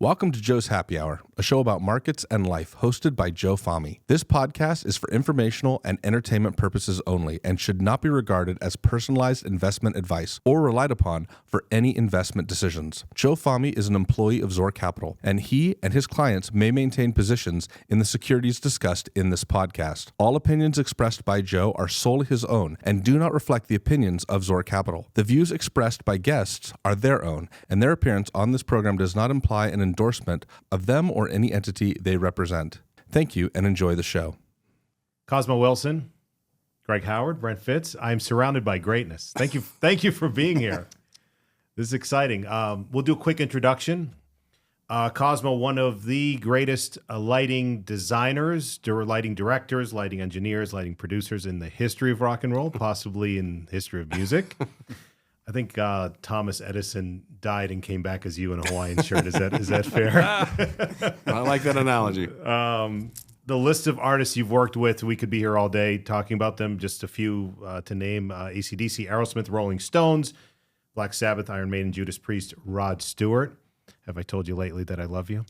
Welcome to Joe's Happy Hour, a show about markets and life hosted by Joe Fahmy. This podcast is for informational and entertainment purposes only and should not be regarded as personalized investment advice or relied upon for any investment decisions. Joe Fahmy is an employee of Zor Capital, and he and his clients may maintain positions in the securities discussed in this podcast. All opinions expressed by Joe are solely his own and do not reflect the opinions of Zor Capital. The views expressed by guests are their own, and their appearance on this program does not imply an endorsement of them or any entity they represent. Thank you and enjoy the show. Cosmo Wilson, Greg Howard, Brent Fitz. I'm surrounded by greatness. Thank you for being here. This is exciting. We'll do a quick introduction. Cosmo, one of the greatest lighting designers, lighting directors, lighting engineers, lighting producers in the history of rock and roll, possibly in the history of music. I think Thomas Edison died and came back as you in a Hawaiian shirt. Is that fair? I like that analogy. The list of artists you've worked with, we could be here all day talking about them. Just a few to name: AC/DC, Aerosmith, Rolling Stones, Black Sabbath, Iron Maiden, Judas Priest, Rod Stewart. Have I told you lately that I love you?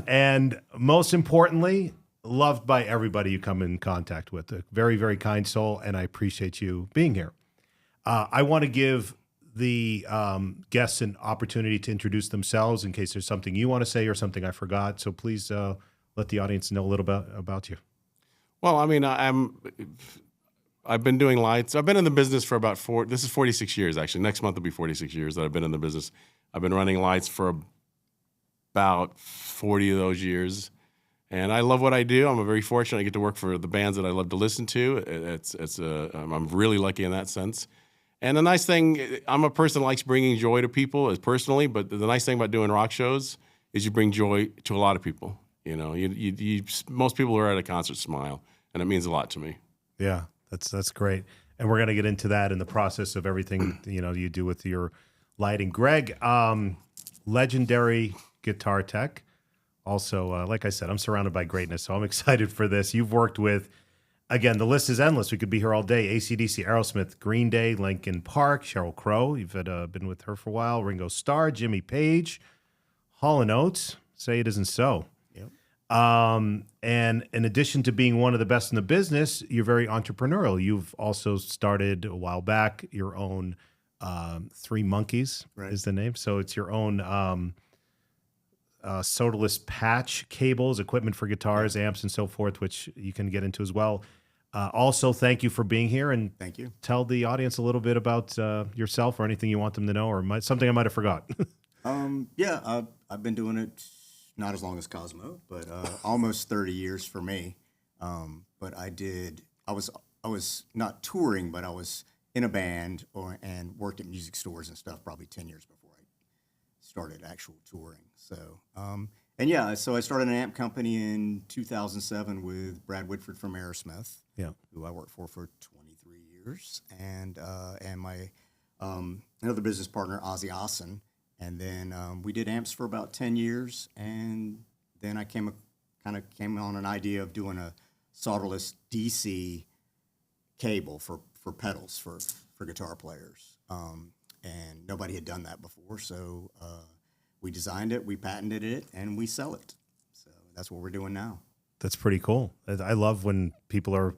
And most importantly, loved by everybody you come in contact with. A very, very kind soul, and I appreciate you being here. I want to give the guests an opportunity to introduce themselves in case there's something you want to say or something I forgot. So please let the audience know a little bit about you. Well, I mean, I've been doing lights. I've been in the business for about 46 years, actually. Next month will be 46 years that I've been in the business. I've been running lights for about 40 of those years. And I love what I do. I'm very fortunate. I get to work for the bands that I love to listen to. I'm really lucky in that sense. And the nice thing, I'm a person that likes bringing joy to people personally, but the nice thing about doing rock shows is you bring joy to a lot of people. You know, most people who are at a concert smile, and it means a lot to me. Yeah, that's great. And we're going to get into that in the process of everything, you do with your lighting. Greg, legendary guitar tech. Also, like I said, I'm surrounded by greatness, so I'm excited for this. You've worked with, again, the list is endless. We could be here all day. AC/DC, Aerosmith, Green Day, Linkin Park, Sheryl Crow. You've been with her for a while. Ringo, Starr, Jimmy Page, Hall & Oates. Say it isn't so. Yep. And in addition to being one of the best in the business, you're very entrepreneurial. You've also started a while back your own Three Monkeys is the name. So it's your own solderless patch cables, equipment for guitars, amps, and so forth, which you can get into as well. Also, thank you for being here, and thank you. Tell the audience a little bit about yourself or anything you want them to know, or something I might have forgot. I've been doing it not as long as Cosmo, but almost 30 years for me. But I was not touring, but I was in a band and worked at music stores and stuff probably 10 years before I started actual touring. So I started an amp company in 2007 with Brad Whitford from Aerosmith, who I worked for 23 years, and my another business partner, Ozzy Osson. And then we did amps for about 10 years, and then I came on an idea of doing a solderless DC cable for pedals for guitar players. And nobody had done that before, so we designed it, we patented it, and we sell it. So that's what we're doing now. That's pretty cool. I love when people are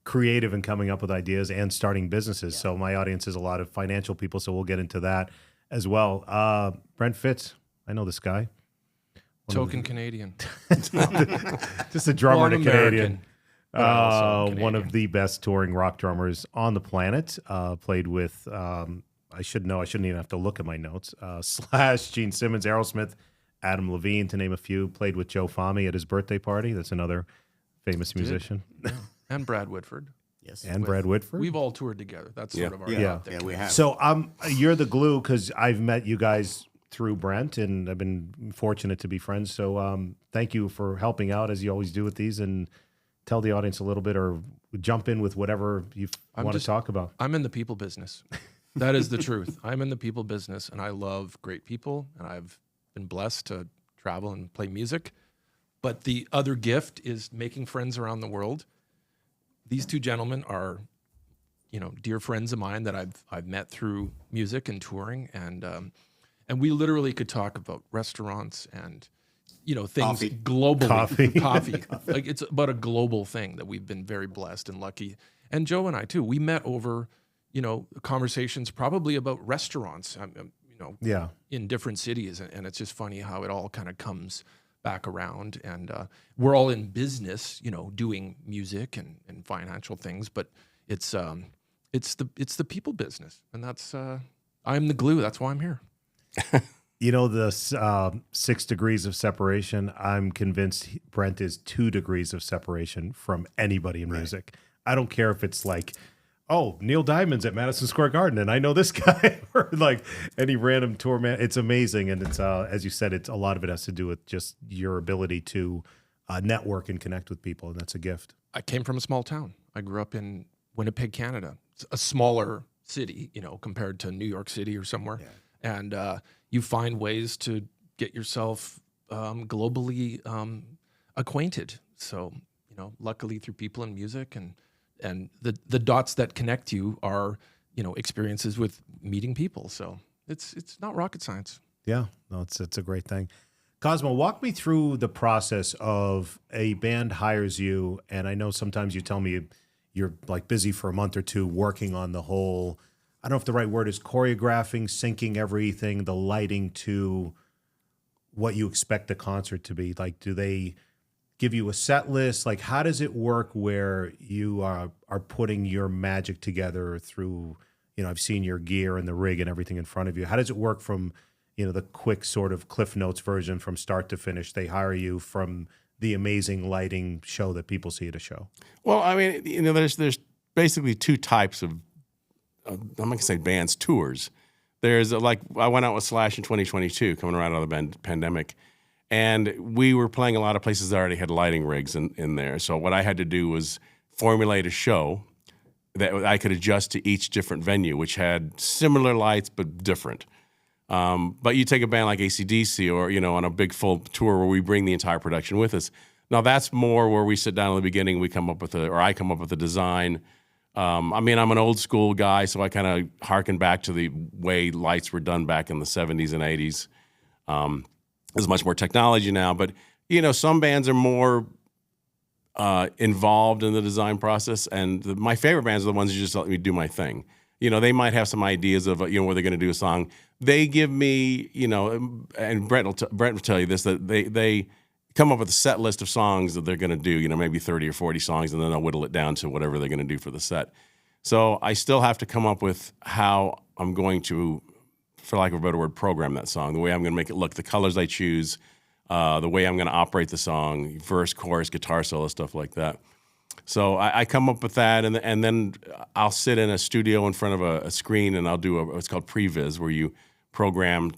creative and coming up with ideas and starting businesses. Yeah. So my audience is a lot of financial people, so we'll get into that as well. Brent Fitz, I know this guy. Token Canadian. Just a drummer and a Canadian. Canadian. One of the best touring rock drummers on the planet. Played with... I should know. I shouldn't even have to look at my notes. Slash, Gene Simmons, Aerosmith, Adam Levine, to name a few. Played with Joe Fahmy at his birthday party. That's another famous musician. Yeah. And Brad Whitford. Yes. And Brad Whitford. We've all toured together. That's sort of our Yeah, we have. So you're the glue because I've met you guys through Brent, and I've been fortunate to be friends. So thank you for helping out, as you always do with these, and tell the audience a little bit, or jump in with whatever you want to talk about. I'm in the people business. That is the truth. I'm in the people business, and I love great people, and I've been blessed to travel and play music. But the other gift is making friends around the world. These two gentlemen are, dear friends of mine that I've met through music and touring, and And we literally could talk about restaurants and, things Coffee. globally. Coffee. Like it's about a global thing that we've been very blessed and lucky. And Joe and I too, we met over, conversations probably about restaurants, Yeah. in different cities. And it's just funny how it all kind of comes back around. And we're all in business, doing music and financial things, but it's the people business. And that's, I'm the glue. That's why I'm here. The 6 degrees of separation, I'm convinced Brent is 2 degrees of separation from anybody in music. I don't care if it's like, oh, Neil Diamond's at Madison Square Garden and I know this guy, or like any random tour man. It's amazing. And it's, as you said, it's a lot of it has to do with just your ability to network and connect with people. And that's a gift. I came from a small town. I grew up in Winnipeg, Canada. It's a smaller city, compared to New York City or somewhere. Yeah. And you find ways to get yourself globally acquainted. So, luckily through people in music and the dots that connect you are, experiences with meeting people. So it's not rocket science. Yeah, no, it's a great thing. Cosmo, walk me through the process of a band hires you, and I know sometimes you tell me you're like busy for a month or two working on the whole, I don't know if the right word is choreographing, syncing everything, the lighting to what you expect the concert to be. Like, do they give you a set list? Like, how does it work where you are putting your magic together through, I've seen your gear and the rig and everything in front of you. How does it work from, the quick sort of Cliff Notes version from start to finish? They hire you from the amazing lighting show that people see at a show. Well, I mean, there's basically 2 types of, I'm not going to say bands, tours. There's like, I went out with Slash in 2022, coming around out of the pandemic, and we were playing a lot of places that already had lighting rigs in there. So what I had to do was formulate a show that I could adjust to each different venue, which had similar lights but different. But you take a band like AC/DC or, on a big full tour where we bring the entire production with us. Now that's more where we sit down in the beginning, I come up with a design. I'm an old school guy, so I kind of harken back to the way lights were done back in the 70s and 80s. There's much more technology now, but, some bands are more involved in the design process, and my favorite bands are the ones who just let me do my thing. They might have some ideas of, where they're going to do a song. They give me, and Brent will tell you this, that they come up with a set list of songs that they're going to do, maybe 30 or 40 songs, and then they'll whittle it down to whatever they're going to do for the set. So I still have to come up with how I'm going to, for lack of a better word, program that song, the way I'm going to make it look, the colors I choose, the way I'm going to operate the song, verse, chorus, guitar solo, stuff like that. So I come up with that, and then I'll sit in a studio in front of a screen, and I'll do what's called previs, where you program,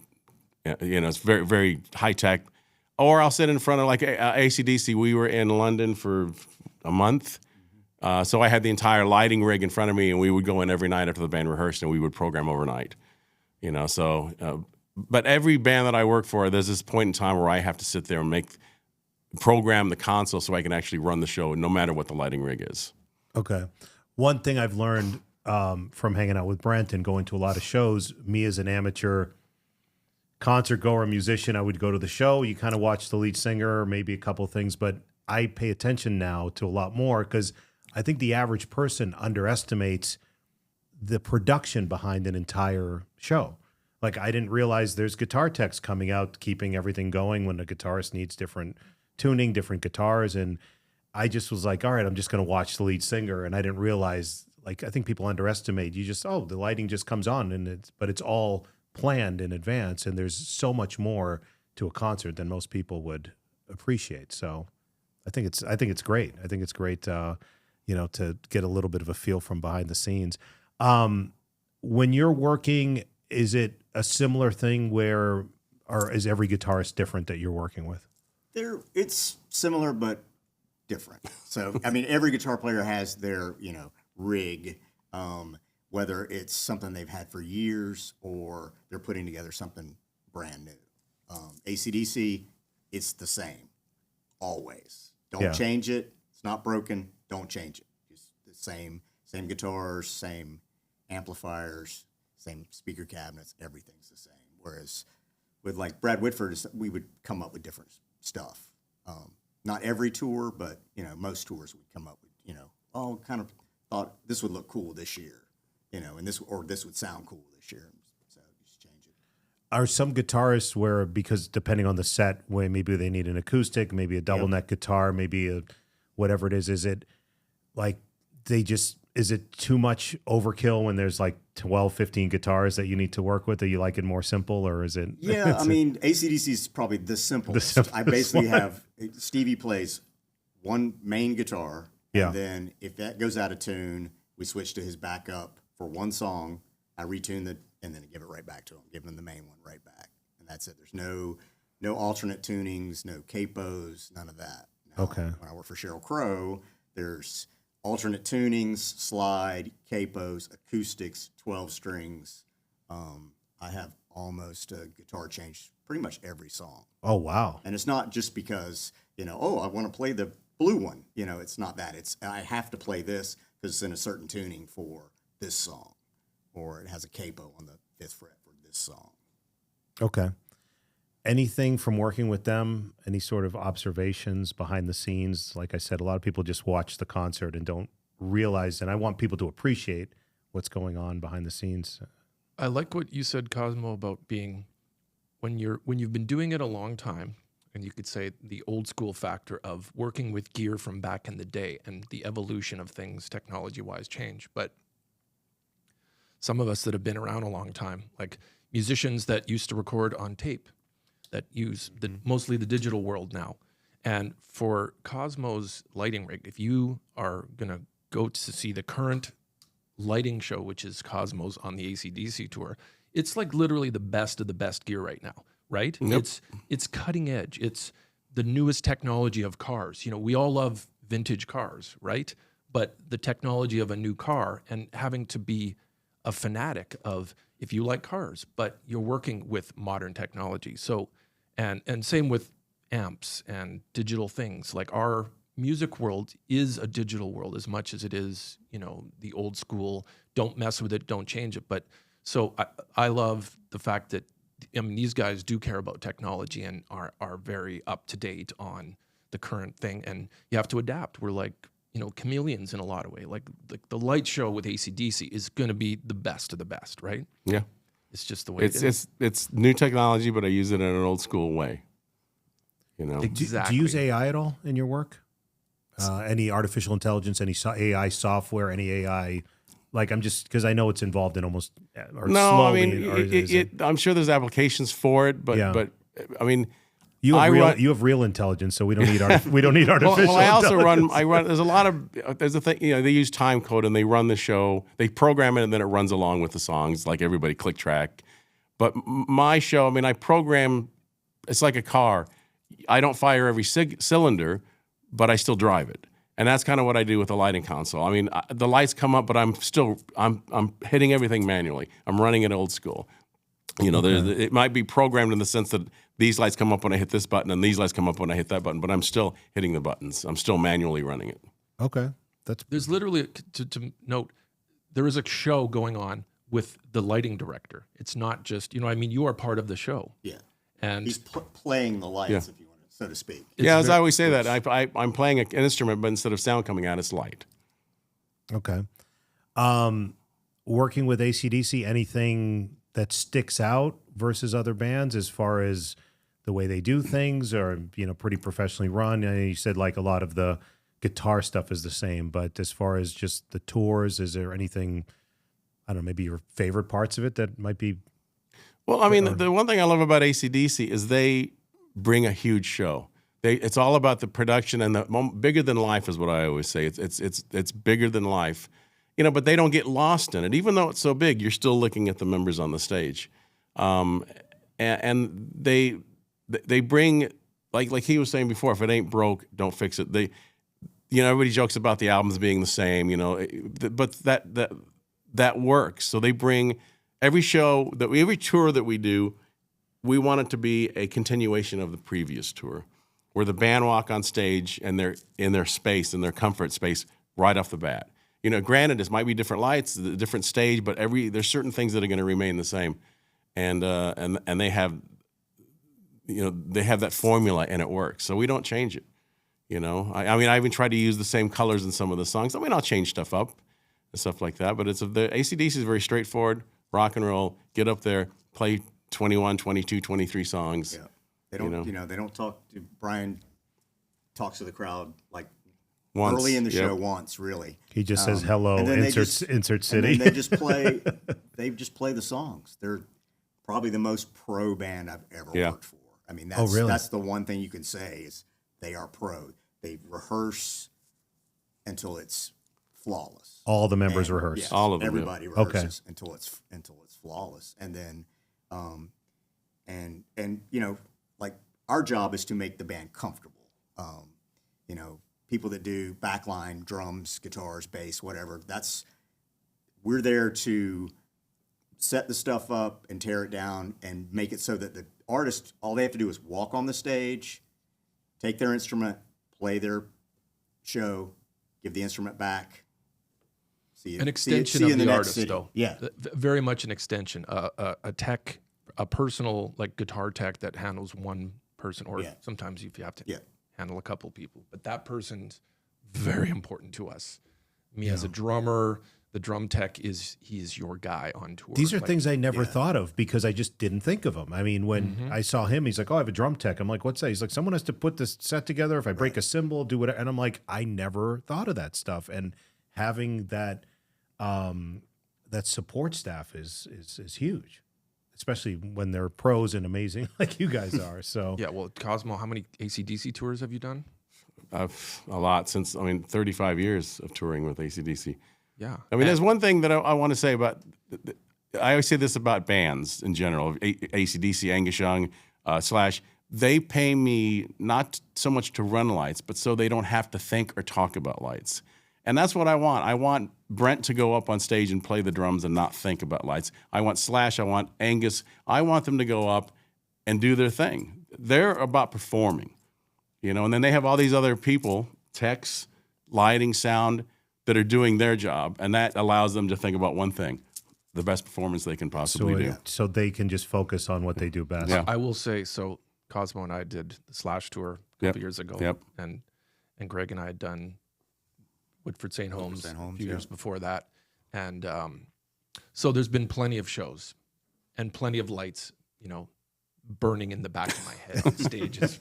it's very, very high tech. Or I'll sit in front of like AC/DC. We were in London for a month. So I had the entire lighting rig in front of me, and we would go in every night after the band rehearsed, and we would program overnight. But every band that I work for, there's this point in time where I have to sit there and program the console so I can actually run the show no matter what the lighting rig is. Okay. One thing I've learned from hanging out with Brent and going to a lot of shows, me as an amateur concert goer, musician, I would go to the show. You kind of watch the lead singer, maybe a couple of things, but I pay attention now to a lot more because I think the average person underestimates the production behind an entire show. Like, I didn't realize there's guitar techs coming out, keeping everything going when a guitarist needs different tuning, different guitars. And I just was like, all right, I'm just going to watch the lead singer. And I didn't realize, like, I think people underestimate, the lighting just comes on, but it's all planned in advance. And there's so much more to a concert than most people would appreciate. So I think it's great. I think it's great, to get a little bit of a feel from behind the scenes. When you're working, is it a similar thing or is every guitarist different that you're working with? It's similar but different. So, every guitar player has their, rig, whether it's something they've had for years or they're putting together something brand new. AC/DC, it's the same, always. Don't change it. It's not broken. Don't change it. Just the same guitars, same amplifiers, same speaker cabinets. Everything's the same. Whereas with like Brad Whitford, we would come up with different stuff. Not every tour, but most tours we'd come up with, kind of thought this would look cool this year, and this would sound cool this year. So just change it. Are some guitarists where, because depending on the set, where maybe they need an acoustic, maybe a double neck guitar, maybe whatever it is it like is it too much overkill when there's like 12, 15 guitars that you need to work with? Do you like it more simple, or is it? Yeah, I mean, AC/DC is probably the simplest. I basically have Stevie plays one main guitar, and then if that goes out of tune, we switch to his backup for one song. I retune and then give it right back to him, give him the main one right back, and that's it. There's no alternate tunings, no capos, none of that. Now, Okay. When I work for Sheryl Crow, there's alternate tunings, slide, capos, acoustics, 12 strings. I have almost a guitar change pretty much every song. Oh, wow. And it's not just because, I want to play the blue one. It's not that. It's I have to play this because it's in a certain tuning for this song, or it has a capo on the 5th fret for this song. Okay. Anything from working with them, any sort of observations behind the scenes? Like I said, a lot of people just watch the concert and don't realize, and I want people to appreciate what's going on behind the scenes. I like what you said, Cosmo, about being when you've been doing it a long time, and you could say the old school factor of working with gear from back in the day and the evolution of things technology-wise change. But some of us that have been around a long time, like musicians that used to record on tape, that use mostly the digital world now. And for Cosmo's lighting rig, if you are going to go to see the current lighting show, which is Cosmo's on the AC/DC tour, it's like literally the best of the best gear right now, right? Yep. It's cutting edge. It's the newest technology of cars. We all love vintage cars, right? But the technology of a new car and having to be a fanatic of, if you like cars, but you're working with modern technology. So, and same with amps and digital things. Like our music world is a digital world as much as it is, the old school, don't mess with it, don't change it. But so I love the fact that, these guys do care about technology and are very up to date on the current thing. And you have to adapt. We're like, chameleons in a lot of ways. Like the light show with AC/DC is going to be the best of the best, right? Yeah. It's just the way it is. It's new technology, but I use it in an old school way. Exactly. Do you use AI at all in your work? Any artificial intelligence, any AI software, any AI? Like, I'm just, because I know it's involved in almost, or No, slowly. I mean, I'm sure there's applications for it, but I mean, you have real intelligence, so we don't need artificial. Well, I also intelligence. there's a thing, they use time code and they run the show, they program it and then it runs along with the songs, like everybody click track. But my show, I program, it's like a car. I don't fire every cylinder, but I still drive it. And that's kind of what I do with the lighting console. The lights come up, but I'm hitting everything manually. I'm running it old school. It might be programmed in the sense that these lights come up when I hit this button and these lights come up when I hit that button, but I'm still hitting the buttons. I'm still manually running it. Okay. There's literally, to note, there is a show going on with the lighting director. It's not just, you are part of the show. Yeah. And he's playing the lights, if you want to, so to speak. As I always say that, I'm playing an instrument, but instead of sound coming out, it's light. Okay. Working with AC/DC, anything that sticks out versus other bands as far as the way they do things, or pretty professionally run? I know you said like a lot of the guitar stuff is the same, but as far as just the tours, is there anything, I don't know, maybe your favorite parts of it that might be? Well, the one thing I love about AC/DC is they bring a huge show. It's all about the production and the bigger than life is what I always say. It's bigger than life, but they don't get lost in it. Even though it's so big, you're still looking at the members on the stage, and they bring, like he was saying before, if it ain't broke, don't fix it. Everybody jokes about the albums being the same, but that works. So they bring every tour that we do, we want it to be a continuation of the previous tour, where the band walk on stage and they're in their space, in their comfort space, right off the bat. Granted, this might be different lights, a different stage, but there's certain things that are going to remain the same, and they have they have that formula and it works. So we don't change it. I mean, I even try to use the same colors in some of the songs. I mean, I'll change stuff up and stuff like that, but the AC/DC is very straightforward, rock and roll, get up there, play 21, 22, 23 songs. Yeah. They don't, they don't talk to Brian talks to the crowd like Once, early in the show once, really. He just says hello, and then insert city. And then they just play the songs. They're probably the most pro band I've ever worked for. I mean, that's the one thing you can say is they are pro. They rehearse until it's flawless. All the members rehearse. Yes, all of them. Everybody rehearses until it's flawless. And then and like our job is to make the band comfortable. People that do backline, drums, guitars, bass, whatever, we're there to set the stuff up and tear it down and make it so that the artist, all they have to do is walk on the stage, take their instrument, play their show, give the instrument back. An extension of the artist, though. Yeah. Very much an extension. A tech, a personal like guitar tech that handles one person, or sometimes if you have to handle a couple people. But that person's very important to us. Me as a drummer, the drum tech is your guy on tour. These are things I never thought of because I just didn't think of them. I mean, when I saw him, he's like, "Oh, I have a drum tech." I'm like, "What's that?" He's like, "Someone has to put this set together. If I break a cymbal, do whatever." And I'm like, I never thought of that stuff. And having that that support staff is huge, especially when they're pros and amazing like you guys are. So yeah. Well, Cosmo, how many AC/DC tours have you done? A lot since 35 years of touring with AC/DC. Yeah. I mean, there's one thing that I want to say about. I always say this about bands in general. AC/DC, Angus Young, Slash. They pay me not so much to run lights, but so they don't have to think or talk about lights. And that's what I want. I want Brent to go up on stage and play the drums and not think about lights. I want Slash. I want Angus. I want them to go up and do their thing. They're about performing, and then they have all these other people, techs, lighting, sound, that are doing their job. And that allows them to think about one thing, the best performance they can possibly do. So they can just focus on what they do best. Yeah. I will say, so Cosmo and I did the Slash tour a couple years ago. And Greg and I had done Woodford St. Holmes a few years before that. And so there's been plenty of shows and plenty of lights, burning in the back of my head on stages.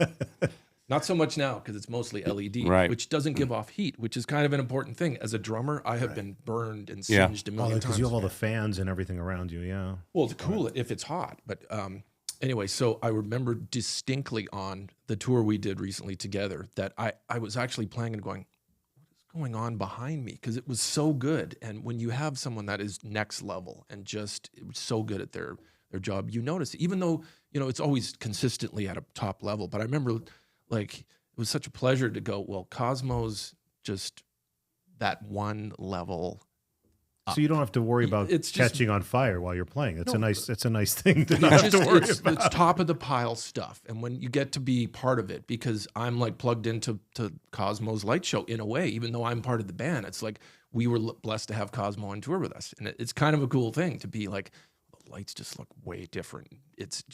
Not so much now because it's mostly LED, which doesn't give off heat, which is kind of an important thing. As a drummer, I have been burned and singed a million times. Because you have all the fans and everything around you, Well, to cool it if it's hot. But anyway, so I remember distinctly on the tour we did recently together that I was actually playing and going, going on behind me because it was so good. And when you have someone that is next level and just so good at their job, you notice it. Even though it's always consistently at a top level. But I remember like it was such a pleasure to go, well, Cosmo's just that one level up. So you don't have to worry about catching on fire while you're playing. It's a nice thing to not have to worry about. It's top of the pile stuff. And when you get to be part of it, because I'm like plugged into Cosmo's light show in a way, even though I'm part of the band, it's like we were blessed to have Cosmo on tour with us. And it's kind of a cool thing to be like, the lights just look way different. It's,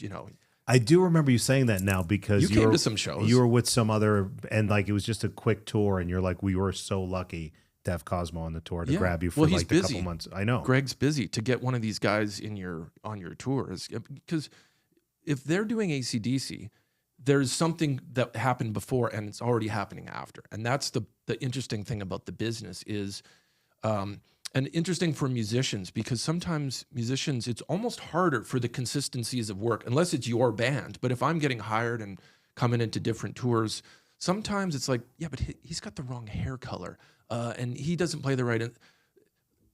I do remember you saying that now because you came to some shows. You were with some other, and like it was just a quick tour, and you're like, we were so lucky to have Cosmo on the tour to grab you for like a couple months. I know. Greg's busy to get one of these guys on your tour because if they're doing AC/DC, there's something that happened before and it's already happening after. And that's the interesting thing about the business is, and interesting for musicians because sometimes musicians, it's almost harder for the consistencies of work unless it's your band. But if I'm getting hired and coming into different tours, sometimes it's like, yeah, but he's got the wrong hair color. And he doesn't play the right.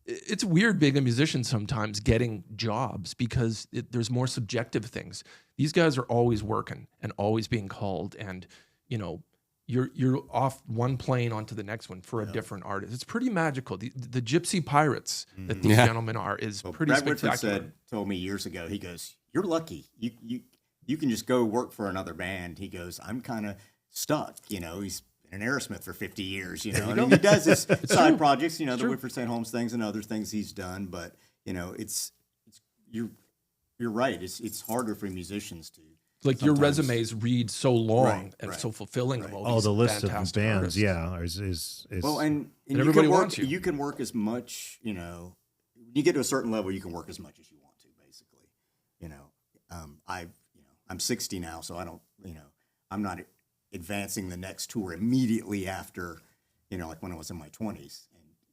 It's weird being a musician sometimes getting jobs because there's more subjective things. These guys are always working and always being called, and you're off one plane onto the next one for a different artist. It's pretty magical. The gypsy pirates that these gentlemen are is pretty spectacular. Told me years ago. He goes, "You're lucky. You can just go work for another band." He goes, "I'm kind of stuck. He's in Aerosmith for 50 years, I mean, he does his side projects, the Woodford St. Holmes things and other things he's done, but you're right. It's harder for musicians Like your sometimes- resumes read so long Right, and right, so fulfilling of all Oh, these the list of fantastic bands, artists. yeah, is Well, and you everybody can work, wants you. you can work as much, you know, you get to a certain level, you can work as much as you want to, basically. You know, I'm 60 now, so I don't, you know, I'm not advancing the next tour immediately after, you know, like when I was in my 20s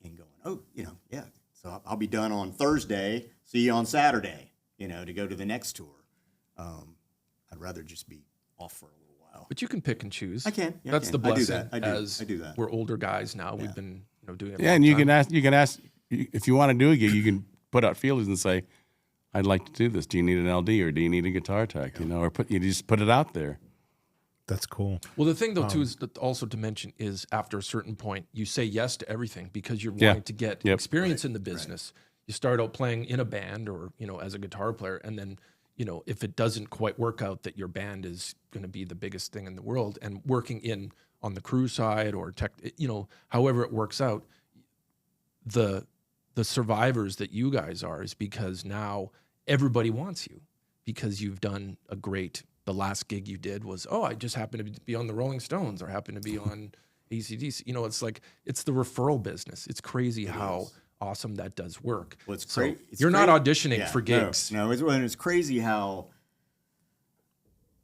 and going, oh, you know, yeah. So I'll be done on Thursday. See you on Saturday, you know, to go to the next tour. I'd rather just be off for a little while. But you can pick and choose. I can. Yeah, I That's can. the I do blessing. that. I do that. We're older guys now. We've been doing it. Yeah, and you can ask if you want to do a gig, you can put out feelers and say, "I'd like to do this. Do you need an LD or do you need a guitar tech?" You know, or you just put it out there. that's cool. Well, the thing though too is that also to mention is after a certain point you say yes to everything because you're Yeah. wanting to get Yep. experience in the business. You start out playing in a band or as a guitar player, and then if it doesn't quite work out that your band is going to be the biggest thing in the world, and working in on the crew side or tech, however it works out, the survivors that you guys are is because now everybody wants you because you've done the last gig you did was, I just happened to be on the Rolling Stones or happened to be on AC/DC. It's like, it's the referral business. It's crazy how awesome that does work. Well, it's So great. you're not auditioning for gigs. No, it's crazy how,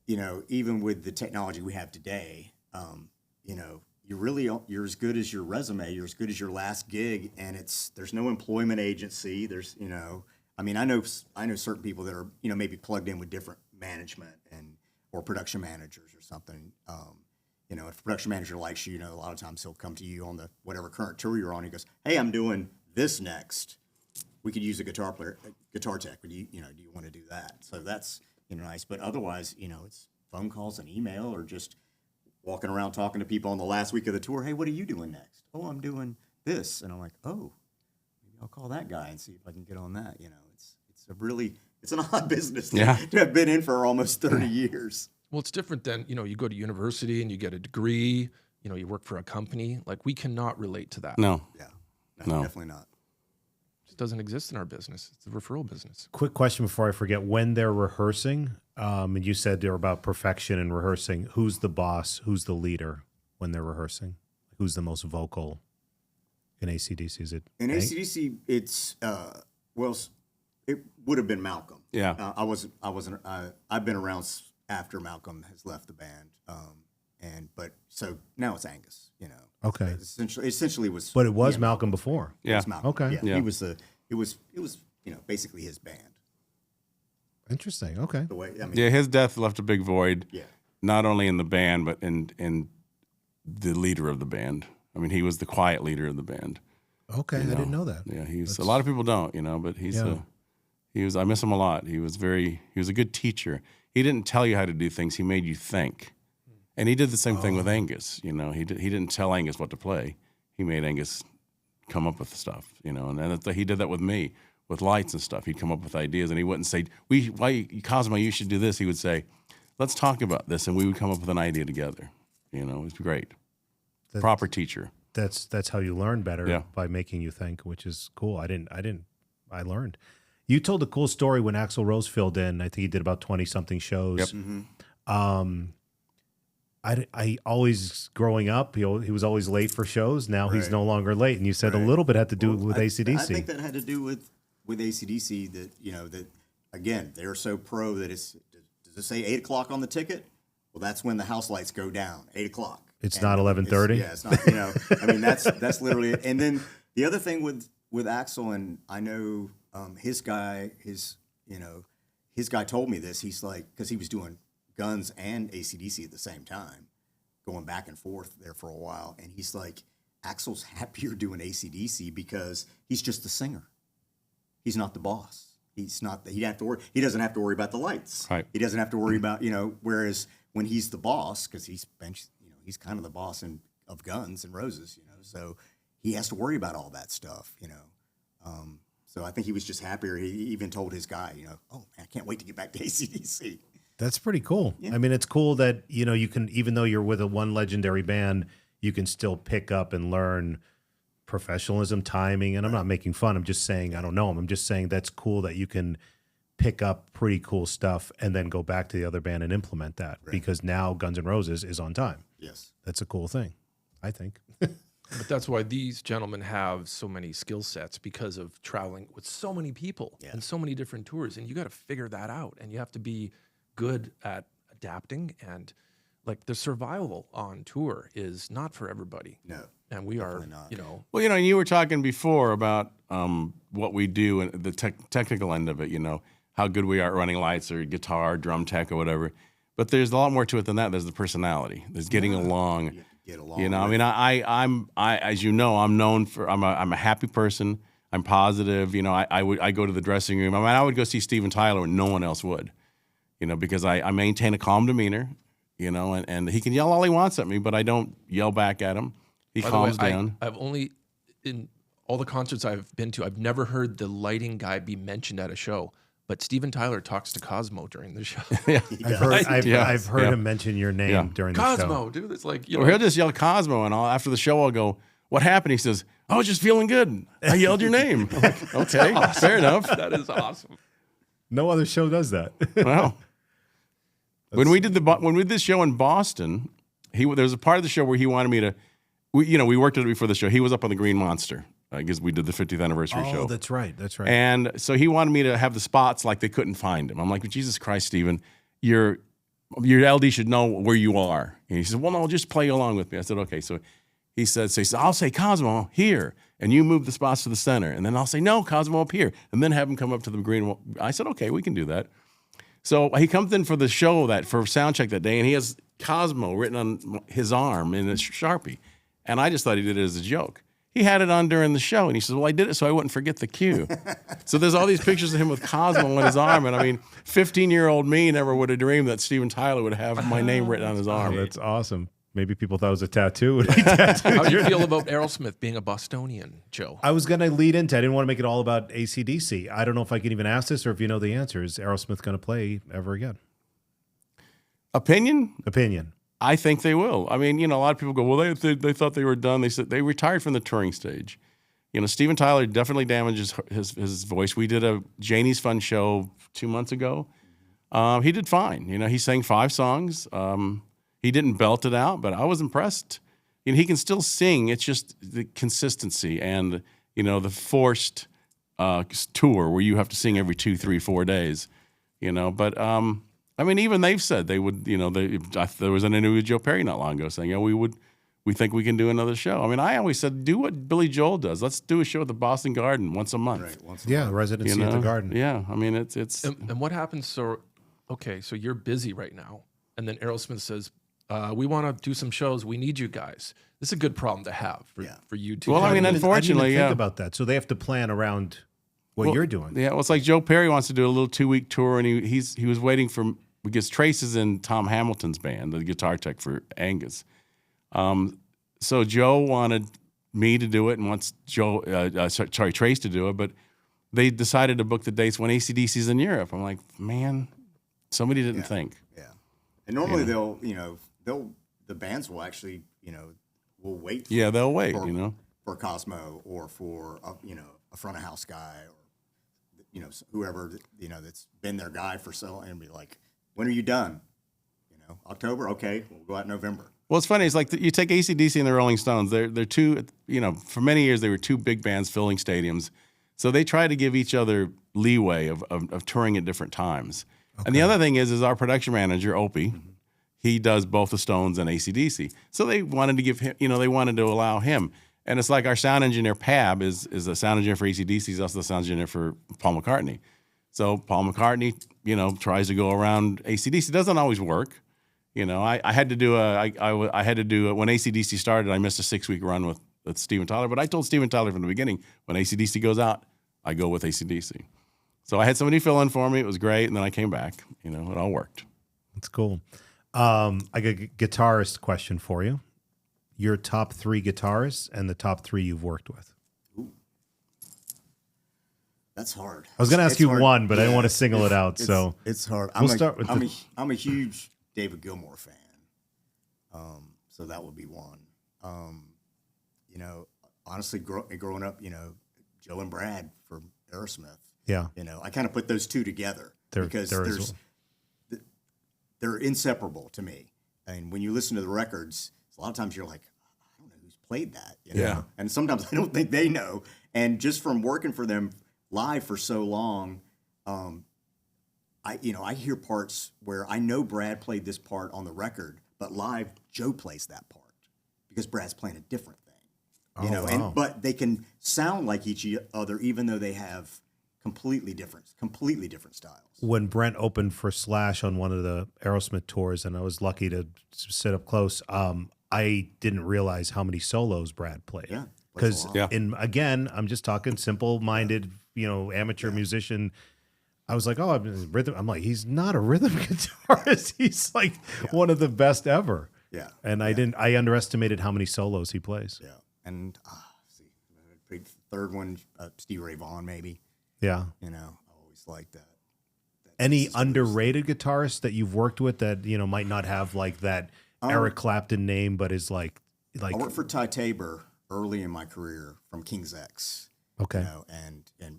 even with the technology we have today, you're as good as your resume. You're as good as your last gig, and there's no employment agency. There's, I know certain people that are, maybe plugged in with different management or production managers or something. If a production manager likes you, a lot of times he'll come to you on the whatever current tour you're on. He goes, "Hey, I'm doing this next. We could use a guitar tech. Would you, do you want to do that?" So that's, nice. But otherwise, it's phone calls and email or just walking around talking to people on the last week of the tour. "Hey, what are you doing next?" "Oh, I'm doing this." And I'm like, "Oh, maybe I'll call that guy and see if I can get on that." It's an odd business to have been in for almost 30 years. Well, it's different than, you go to university and you get a degree, you work for a company. Like, we cannot relate to that. No. Yeah. No. Definitely not. It just doesn't exist in our business. It's the referral business. Quick question before I forget: when they're rehearsing, and you said they're about perfection and rehearsing, who's the boss? Who's the leader when they're rehearsing? Who's the most vocal in AC/DC? Is it In Hank? AC/DC, it's it would have been Malcolm. Yeah. I've been around after Malcolm has left the band, but now it's Angus. Okay. Essentially was. But it was Malcolm before. It Yeah. was Malcolm. Okay. Yeah. Yeah. It was basically his band. Interesting. Okay. The way Yeah, his death left a big void, Yeah. not only in the band, but in the leader of the band. I mean, he was the quiet leader of the band. Okay. I didn't know that. Yeah, a lot of people don't, but I miss him a lot. He was a good teacher. He didn't tell you how to do things. He made you think. And he did the same thing with Angus. He didn't tell Angus what to play. He made Angus come up with stuff, and then he did that with me, with lights and stuff. He'd come up with ideas, and he wouldn't say, Cosmo, you should do this. He would say, "Let's talk about this," and we would come up with an idea together. It was great. Proper teacher. That's how you learn better, by making you think, which is cool. I learned. You told a cool story when Axl Rose filled in. I think he did about 20 something shows. Yep. Mm-hmm. I always growing up, he was always late for shows. Now he's Right. no longer late. And you said a little bit had to do with AC/DC. I think that had to do with AC/DC that again, they're so pro that does it say 8:00 on the ticket? Well, that's when the house lights go down, 8:00. It's not 11:30? Yeah, it's not, that's literally it. And then the other thing with Axl, and I know his guy told me this. He's like, because he was doing Guns and AC/DC at the same time, going back and forth there for a while. And he's like, Axl's happier doing AC/DC because he's just the singer. He's not the boss. He's not. He doesn't have to worry about the lights. Right. He doesn't have to worry about Whereas when he's the boss, because he's kind of the boss of Guns and Roses. So he has to worry about all that stuff. So I think he was just happier. He even told his guy, "Oh man, I can't wait to get back to AC/DC." That's pretty cool. Yeah. I mean, it's cool that, you can, even though you're with one legendary band, you can still pick up and learn professionalism, timing. And I'm not making fun. I'm just saying, I don't know him. I'm just saying that's cool that you can pick up pretty cool stuff and then go back to the other band and implement that because now Guns N' Roses is on time. Yes. That's a cool thing, I think. But that's why these gentlemen have so many skill sets because of traveling with so many people and so many different tours. And you got to figure that out. And you have to be good at adapting. And like the survival on tour is not for everybody. No. And we are, not. you know. Well, and you were talking before about what we do and the technical end of it, how good we are at running lights or guitar, drum tech or whatever. But there's a lot more to it than that. There's the personality. There's getting along. Get along. I mean, I'm as you know, I'm known for I'm a happy person. I'm positive. I go to the dressing room. I mean, I would go see Steven Tyler when no one else would, because I maintain a calm demeanor, and he can yell all he wants at me, but I don't yell back at him. He calms down. I've only, in all the concerts I've been to, I've never heard the lighting guy be mentioned at a show. But Steven Tyler talks to Cosmo during the show. I've heard him mention your name during the show. Cosmo, dude, it's like, Or he'll just yell Cosmo, and after the show I'll go, "What happened?" He says, "I was just feeling good. I yelled your name." I'm like, okay, awesome. fair enough. That is awesome. No other show does that. Wow. When we did this show in Boston, there was a part of the show where he wanted me to. We worked on it before the show. He was up on the Green Monster. I guess we did the 50th anniversary show. Oh, that's right. And so he wanted me to have the spots like they couldn't find him. I'm like, Jesus Christ, Steven, your LD should know where you are. And he said, well, no, just play along with me. I said, okay. So he said, I'll say Cosmo here, and you move the spots to the center. And then I'll say, no, Cosmo up here. And then have him come up to the Green. I said, okay, we can do that. So he comes in for the show for sound check that day, and he has Cosmo written on his arm in a Sharpie. And I just thought he did it as a joke. He had it on during the show, and he says, well, I did it so I wouldn't forget the cue. So there's all these pictures of him with Cosmo on his arm, and I mean, 15-year-old me never would have dreamed that Steven Tyler would have my name written on his arm. Oh, that's awesome. Maybe people thought it was a tattoo. How do you feel about Aerosmith being a Bostonian, Joe? I was going to lead into, I didn't want to make it all about AC/DC. I don't know if I can even ask this or if you know the answer. Is Aerosmith going to play ever again? Opinion? I think they will. I mean, a lot of people go, well, they thought they were done. They said they retired from the touring stage. Steven Tyler definitely damages his voice. We did a Janie's Fun show 2 months ago. He did fine. He sang 5 songs. He didn't belt it out, but I was impressed. He can still sing. It's just the consistency and, the forced tour where you have to sing every 2, 3, 4 days, But I mean, even they've said they would, there was an interview with Joe Perry not long ago saying, we think we can do another show. I mean, I always said, do what Billy Joel does. Let's do a show at the Boston Garden once a month. Right, once a month. Residency at the Garden. Yeah, I mean, it's. And what happens? So you're busy right now, and then Aerosmith says, we want to do some shows. We need you guys. This is a good problem to have for you two. Well, I mean, unfortunately, I didn't even think about that. So they have to plan around what you're doing. Yeah, well, it's like Joe Perry wants to do a little 2-week tour, and he was waiting for. Because Trace is in Tom Hamilton's band, the guitar tech for Angus. So Joe wanted me to do it and wants Trace to do it, but they decided to book the dates when AC/DC's in Europe. I'm like, man, somebody didn't think. Yeah. And normally the bands will actually, will wait. They'll wait, for Cosmo or for, a front of house guy or, whoever, that's been their guy for so, and be like, when are you done? October? Okay, we'll go out in November. Well, it's funny. It's like you take AC/DC and the Rolling Stones. They're two, for many years they were two big bands filling stadiums. So they try to give each other leeway of touring at different times. Okay. And the other thing is our production manager, Opie, he does both the Stones and AC/DC. So they wanted to give him, they wanted to allow him. And it's like our sound engineer, Pab, is a sound engineer for AC/DC. He's also the sound engineer for Paul McCartney. So Paul McCartney, tries to go around AC/DC. Doesn't always work. I had to do when AC/DC started, I missed a 6-week run with Steven Tyler. But I told Steven Tyler from the beginning, when AC/DC goes out, I go with AC/DC. So I had somebody fill in for me. It was great. And then I came back. It all worked. That's cool. I got a guitarist question for you. Your top 3 guitarists and the top 3 you've worked with. That's hard. I was going to ask you one, but I didn't want to single it out. So it's hard. We'll start with I'm a huge David Gilmour fan. So that would be one. Honestly, growing up, Joe and Brad Aerosmith. Yeah. You know, I kind of put those two together because there is they're inseparable to me. And when you listen to the records, a lot of times you're like, I don't know who's played that. You know? Yeah. And sometimes I don't think they know. And just from working for them live for so long, I hear parts where I know Brad played this part on the record, but live Joe plays that part because Brad's playing a different thing. You know, wow. but they can sound like each other even though they have completely different styles. When Brent opened for Slash on one of the Aerosmith tours, and I was lucky to sit up close, I didn't realize how many solos Brad played. Yeah, Because, Yeah. again, I'm just talking simple-minded, amateur musician. I was like, oh, I'm rhythm. I'm like, he's not a rhythm guitarist. He's like one of the best ever. Yeah. And I underestimated how many solos he plays. Yeah. And third one, Stevie Ray Vaughan, maybe. Yeah. You know, I always like that. Any underrated guitarist that you've worked with that, might not have like that Eric Clapton name, but is like I worked for Ty Tabor early in my career from King's X. Okay. You know,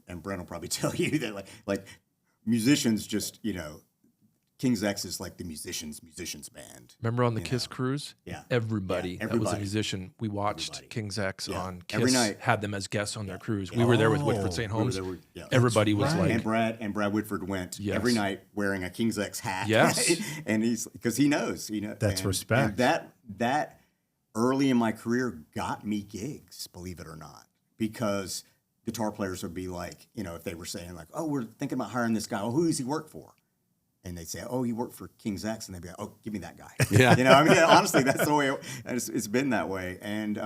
and Brent will probably tell you that like musicians just, King's X is like the musicians band. Remember on the Kiss cruise? Yeah. Everybody that was a everybody. musician. We watched King's X on Kiss. Every night. Had them as guests on their cruise. We were there with Whitford St. Holmes. Yeah. Everybody was right. like, And Brad Whitford went Yes. every night wearing a King's X hat. Yes. And he's because he knows, That's and, respect. And that early in my career got me gigs, believe it or not, because guitar players would be like, if they were saying like, oh, we're thinking about hiring this guy. Oh, who does he work for? And they'd say, oh, he worked for King's X. And they'd be like, oh, give me that guy. Yeah. Honestly, that's the way it's been that way. And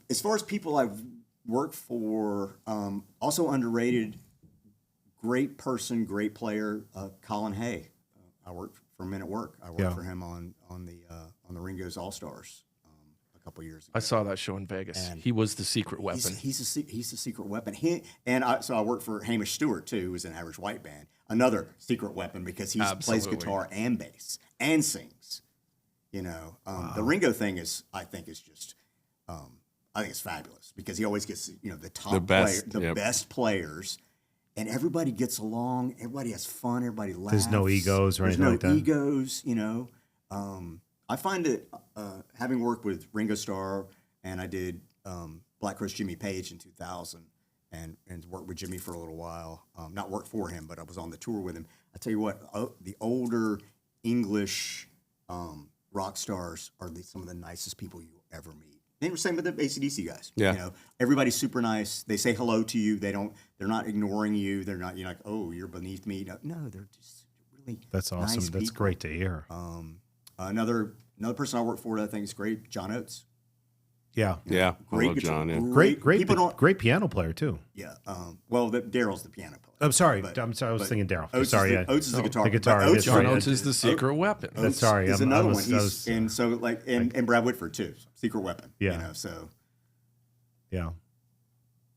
as far as people I've worked for, also underrated, great person, great player, Colin Hay. I worked for Men at Work. I worked for him on the Ringo's All Stars a couple years ago. I saw that show in Vegas. And He was the secret weapon. He's a secret weapon. So I worked for Hamish Stewart too, who was an Average White Band, another secret weapon because he plays Absolutely. guitar and bass and sings. The Ringo thing I think it's fabulous because he always gets the top The best, best players, and everybody gets along. Everybody has fun. Everybody laughs. There's no egos or anything like that. There's no egos. I find that having worked with Ringo Starr, and I did Black Crowes Jimmy Page in 2000, and worked with Jimmy for a little while. Not worked for him, but I was on the tour with him. I tell you what, the older English rock stars are some of the nicest people you will ever meet. They were same with the AC/DC guys. Yeah. Everybody's super nice. They say hello to you. They're not ignoring you. They're not, you're like, oh, you're beneath me. No, they're just really That's awesome. nice That's people. great to hear. Another person I work for that I think is great, John Oates. Yeah. Yeah. I Great love guitar, John. Yeah. Great people don't. great piano player too. Yeah. Daryl's the piano player. I'm sorry. But- I was but thinking Daryl. Oates Sorry. Is Oates is the guitar. the guitar, but Oates yes, John right. Oates is the secret weapon. That's sorry. Is I another was- one. I was- And so and Brad Whitford too. Secret weapon. Yeah. So Yeah.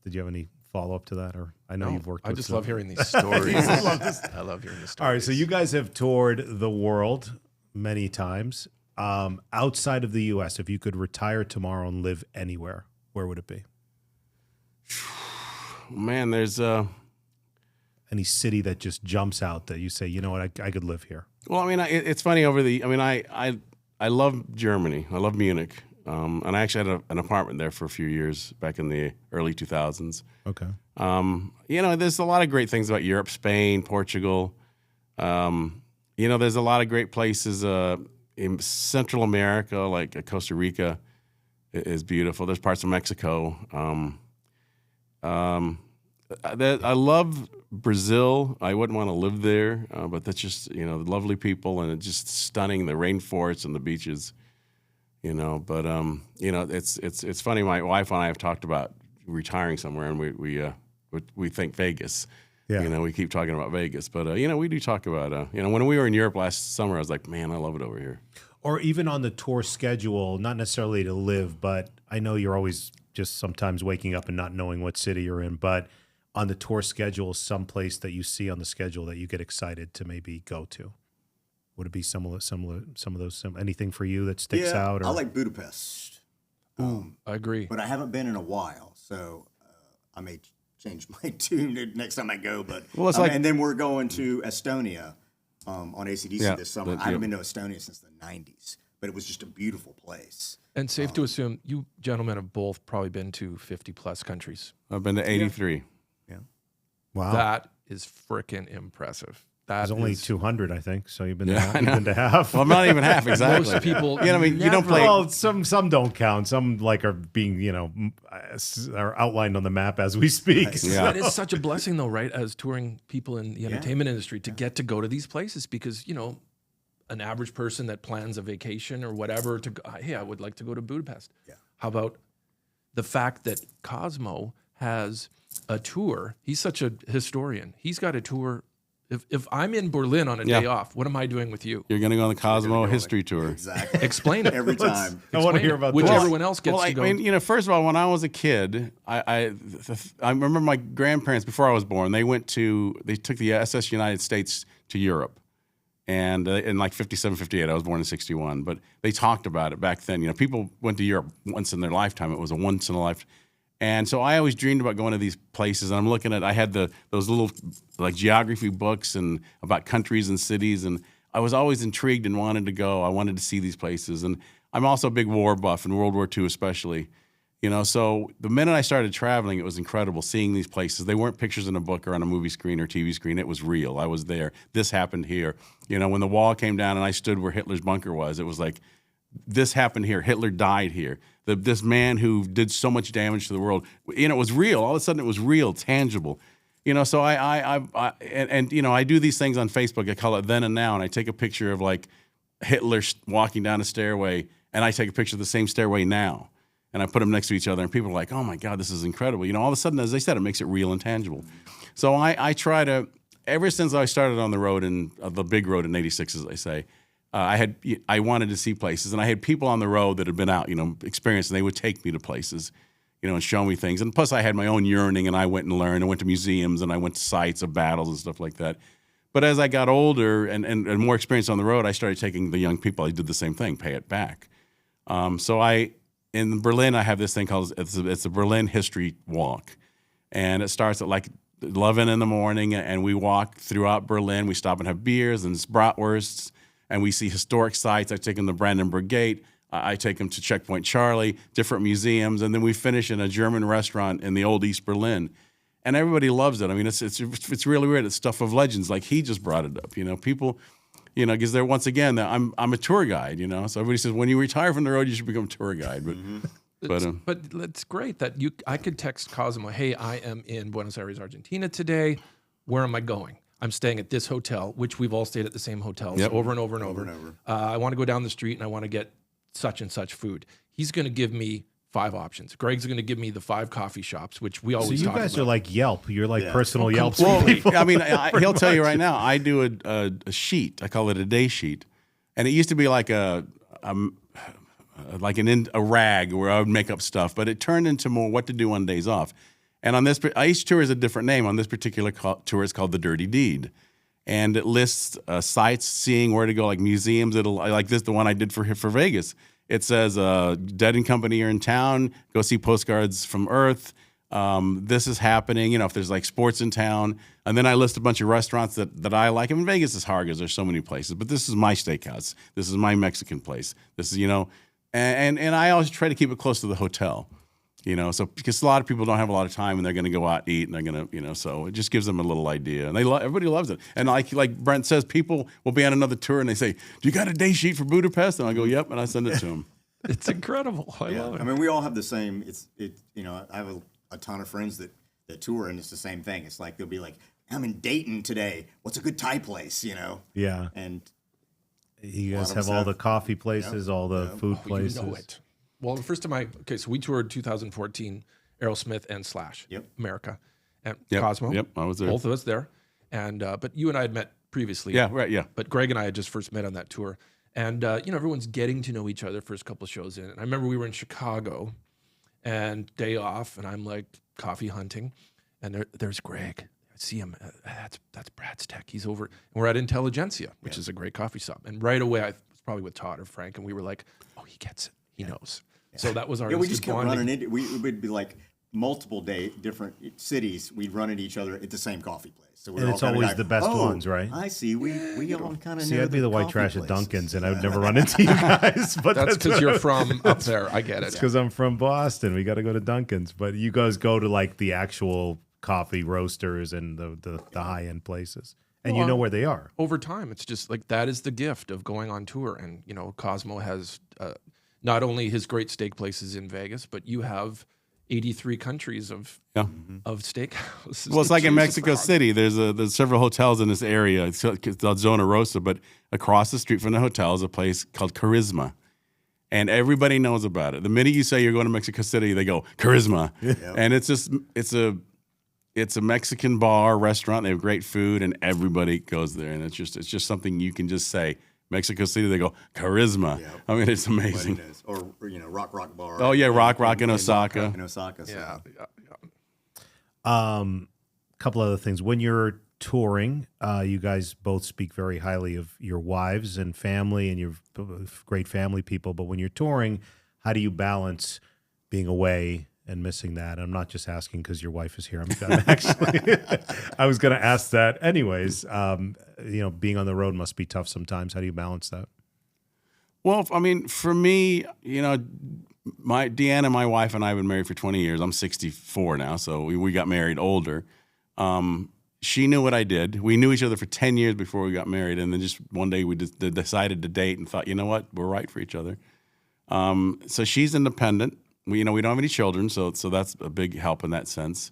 Did you have any follow up to that, or I know you've worked. I with just some- love hearing these stories. I love hearing these stories. All right, so you guys have toured the world many times. Outside of the U.S., if you could retire tomorrow and live anywhere, where would it be? Man, there's Any city that just jumps out that you say, you know what, I could live here. well, I mean, it's funny I love Germany. I love Munich. And I actually had an apartment there for a few years back in the early 2000s. Okay. There's a lot of great things about Europe, Spain, Portugal. There's a lot of great places in Central America, like Costa Rica is beautiful. There's parts of Mexico. I love Brazil. I wouldn't want to live there, but that's just, lovely people and it's just stunning, the rainforests and the beaches. But it's funny. My wife and I have talked about retiring somewhere, and we think Vegas. Yeah. We keep talking about Vegas, but we do talk about when we were in Europe last summer, I was like, man, I love it over here. Or even on the tour schedule, not necessarily to live, but I know you're always just sometimes waking up and not knowing what city you're in, but on the tour schedule, someplace that you see on the schedule that you get excited to maybe go to. Would it be some of those? Anything for you that sticks out? Or? I like Budapest. I agree. But I haven't been in a while, so I may change my tune next time I go. But Well, it's like- and then we're going to Estonia on ACDC Yeah, this summer. I haven't been to Estonia since the '90s, but it was just a beautiful place. And safe to assume you gentlemen have both probably been to 50 plus countries. I've been to 83. Wow. That is freaking impressive. That There's only is- 200, I think. So you've been, Yeah, I you've know. been to half. Well, I'm not even half exactly. Most people, You know, I mean, you don't never- play. Well, some don't count. Some like are being, are outlined on the map as we speak. Yeah. It is such a blessing, though, right? As touring people in the entertainment industry to get to go to these places because, an average person that plans a vacation or whatever to go, hey, I would like to go to Budapest. Yeah. How about the fact that Cosmo has a tour? He's such a historian. He's got a tour. If I'm in Berlin on a day off, what am I doing with you? You're going to go on the Cosmo on history tour. Exactly. Explain it. Every time. I want to Explain hear it, about which this. everyone else gets Well, to go. I mean, first of all, when I was a kid, I remember my grandparents before I was born. They took the SS United States to Europe, and in like 57, 58. I was born in 61, but they talked about it back then. People went to Europe once in their lifetime. It was a once in a lifetime. And so I always dreamed about going to these places. And I'm looking at, I had those little like geography books and about countries and cities. And I was always intrigued and wanted to go. I wanted to see these places. And I'm also a big war buff, in World War II especially. So the minute I started traveling, it was incredible seeing these places. They weren't pictures in a book or on a movie screen or TV screen. It was real. I was there. This happened here. When the wall came down and I stood where Hitler's bunker was, it was like, this happened here. Hitler died here. This man who did so much damage to the world, it was real. All of a sudden, it was real, tangible. So I do these things on Facebook. I call it Then and Now, and I take a picture of like Hitler walking down a stairway, and I take a picture of the same stairway now, and I put them next to each other, and people are like, "Oh my God, this is incredible!" All of a sudden, as I said, it makes it real and tangible. So I try to. Ever since I started on the road and the big road in '86, as I say. I wanted to see places, and I had people on the road that had been out, experienced, and they would take me to places, and show me things. And plus, I had my own yearning, and I went and learned. I went to museums, and I went to sites of battles and stuff like that. But as I got older and more experienced on the road, I started taking the young people. I did the same thing, pay it back. In Berlin, I have this thing called it's a Berlin History Walk, and it starts at like 11 in the morning, and we walk throughout Berlin. We stop and have beers and bratwursts. And we see historic sites. I take them to Brandenburg Gate. I take them to Checkpoint Charlie, different museums, and then we finish in a German restaurant in the old East Berlin. And everybody loves it. I mean, it's really weird. It's stuff of legends. Like he just brought it up. People, because they're once again, I'm a tour guide. So everybody says when you retire from the road, you should become a tour guide. But But it's great that I could text Cosmo, hey, I am in Buenos Aires, Argentina today. Where am I going? I'm staying at this hotel, which we've all stayed at the same hotels over and over and over. I want to go down the street and I want to get such and such food. He's going to give me 5 options. Greg's going to give me the 5 coffee shops, which we always So you talk guys about. are like Yelp. You're like personal Yelp completely. people. I mean, he'll tell you right now, I do a sheet. I call it a day sheet. And it used to be like a rag where I would make up stuff, but it turned into more what to do on days off. And on this, each tour is a different name. On this particular tour, it's called The Dirty Deed. And it lists sites, seeing where to go, like museums. Like the one I did for Vegas. It says, Dead and Company are in town. Go see Postcards from Earth. This is happening. If there's like sports in town. And then I list a bunch of restaurants that I like. I mean, Vegas is hard because there's so many places. But this is my steakhouse. This is my Mexican place. This is, and I always try to keep it close to the hotel. So because a lot of people don't have a lot of time and they're going to go out and eat and they're going to, so it just gives them a little idea. And everybody loves it. And like Brent says, people will be on another tour and they say, "Do you got a day sheet for Budapest?" And I go, "Yep," and I send it to them. It's incredible. I love it. I mean, we all have the same. I have a ton of friends that tour, and it's the same thing. It's like they'll be like, "I'm in Dayton today. What's a good Thai place?" Yeah. And You A lot guys of have us all have- the coffee places, all the food places. You know it. Well, the first time so we toured 2014, Aerosmith and Slash, America, and Cosmo. Yep, I was there. Both of us there. And but you and I had met previously. Yeah, right, yeah. But Greg and I had just first met on that tour. And, everyone's getting to know each other first couple of shows in. And I remember we were in Chicago and day off, and I'm like coffee hunting. And there's Greg. I see him. That's Brad's Tech. He's over. And we're at Intelligentsia, which is a great coffee shop. And right away, I was probably with Todd or Frank, and we were like, oh, he gets it. He knows. So that was our we just kept bonding. running into. We would be like, multiple different cities, we'd run into each other at the same coffee place. So we're And all it's kinda always like, the best ones, right? I see. We all kind of See, know I'd be the white coffee trash at places. Dunkin's, and I've never run into you guys. But That's because what you're I- from up there. I get it. It's because I'm from Boston. We got to go to Dunkin's, but you guys go to like the actual coffee roasters and the high end places, and you Well, know where they are. Over time, it's just like that is the gift of going on tour. And, Cosmo has not only his great steak places in Vegas, but you have 83 countries of steakhouses. Well, it's to like in choose Mexico from. City. There's several hotels in this area. It's called Zona Rosa, but across the street from the hotel is a place called Charisma, and everybody knows about it. The minute you say you're going to Mexico City, they go Charisma, and it's a Mexican bar restaurant. They have great food, and everybody goes there, and it's just something you can just say. Mexico City, they go Charisma. Yep. I mean, it's What amazing. it is. Or Rock Bar. Oh, yeah, Rock in Osaka. In Osaka. So. Yeah. Couple other things. When you're touring, you guys both speak very highly of your wives and family, and you're great family people. But when you're touring, how do you balance being away and missing that? I'm not just asking because your wife is here. I'm actually, I was going to ask that anyways. Being on the road must be tough sometimes. How do you balance that? Well, I mean, for me, Deanna, my wife, and I have been married for 20 years. I'm 64 now, so we got married older. She knew what I did. We knew each other for 10 years before we got married, and then just one day we just decided to date and thought, you know what, we're right for each other. So she's independent. We don't have any children, so that's a big help in that sense.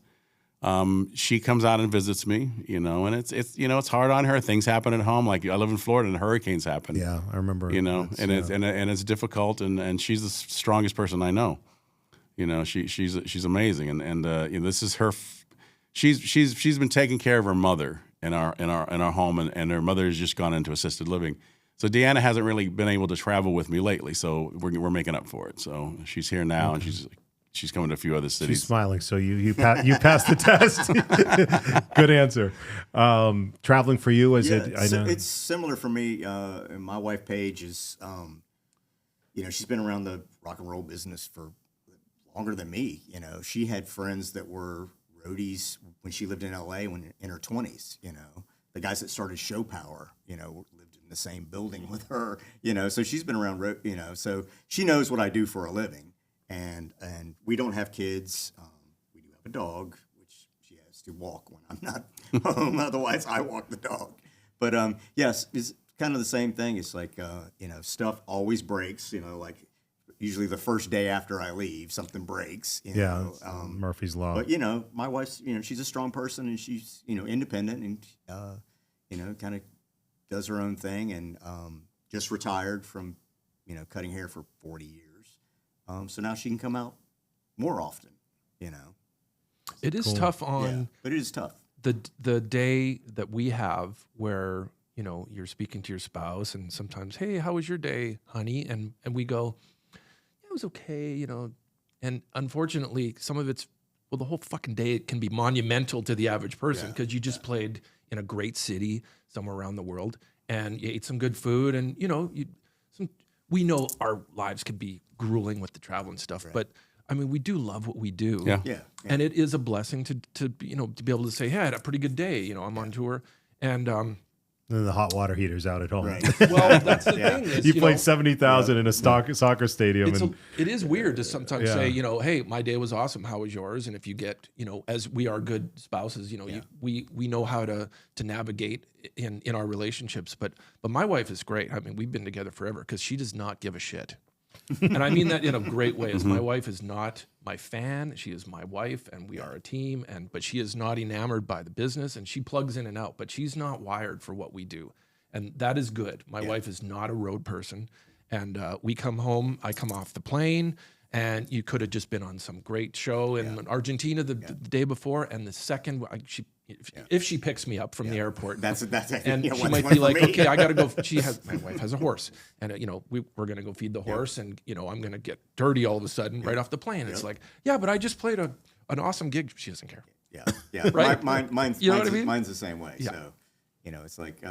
She comes out and visits me, and it's hard on her. Things happen at home. Like I live in Florida, and hurricanes happen. Yeah, I remember. It's difficult, and she's the strongest person I know. She's amazing, and this is her. She's been taking care of her mother in our home, and her mother has just gone into assisted living. So Deanna hasn't really been able to travel with me lately, so we're making up for it. So she's here now, and she's coming to a few other cities. She's smiling, so you passed the test. Good answer. Traveling for you, is it? I know it's similar for me. My wife Paige is, she's been around the rock and roll business for longer than me. She had friends that were roadies when she lived in LA in her 20s. The guys that started Show Power, lived in the same building with her. So she's been around. So she knows what I do for a living. And we don't have kids. We do have a dog, which she has to walk when I'm not home. Otherwise, I walk the dog. But yes, it's kind of the same thing. It's like stuff always breaks. Like usually the first day after I leave, something breaks. Murphy's Law. But my wife's she's a strong person, and she's independent, and kind of does her own thing, and just retired from cutting hair for 40 years. So now she can come out more often, It is tough on but it is tough. the day that we have where, you're speaking to your spouse and sometimes, hey, how was your day, honey? And we go, yeah, it was okay, And unfortunately, some of it's, the whole fucking day it can be monumental to the average person because you just played in a great city somewhere around the world and you ate some good food and, we know our lives can be grueling with the travel and stuff, but I mean, we do love what we do. Yeah. And it is a blessing to be able to say, hey, I had a pretty good day. I'm on tour. And And then the hot water heater's out at home. Right. well, that's the thing. Is, You played 70,000 in a soccer stadium. It is weird to sometimes say, hey, my day was awesome. How was yours? And if you get, as we are good spouses, we know how to navigate in our relationships. But my wife is great. I mean, we've been together forever because she does not give a shit. And I mean that in a great way. As my wife is not my fan, she is my wife, and we are a team. But she is not enamored by the business, and she plugs in and out. But she's not wired for what we do, and that is good. My wife is not a road person, and we come home. I come off the plane, and you could have just been on some great show in Argentina the day before, and the second if she picks me up from the airport, That's and yeah, she one might for be like, me. okay, I gotta go. My wife has a horse, and we're gonna go feed the horse, and I'm gonna get dirty all of a sudden right off the plane. It's like, yeah, but I just played an awesome gig. She doesn't care. Yeah. Right? Mine's You know what I mean? Mine's the same way. Yeah. So, It's like,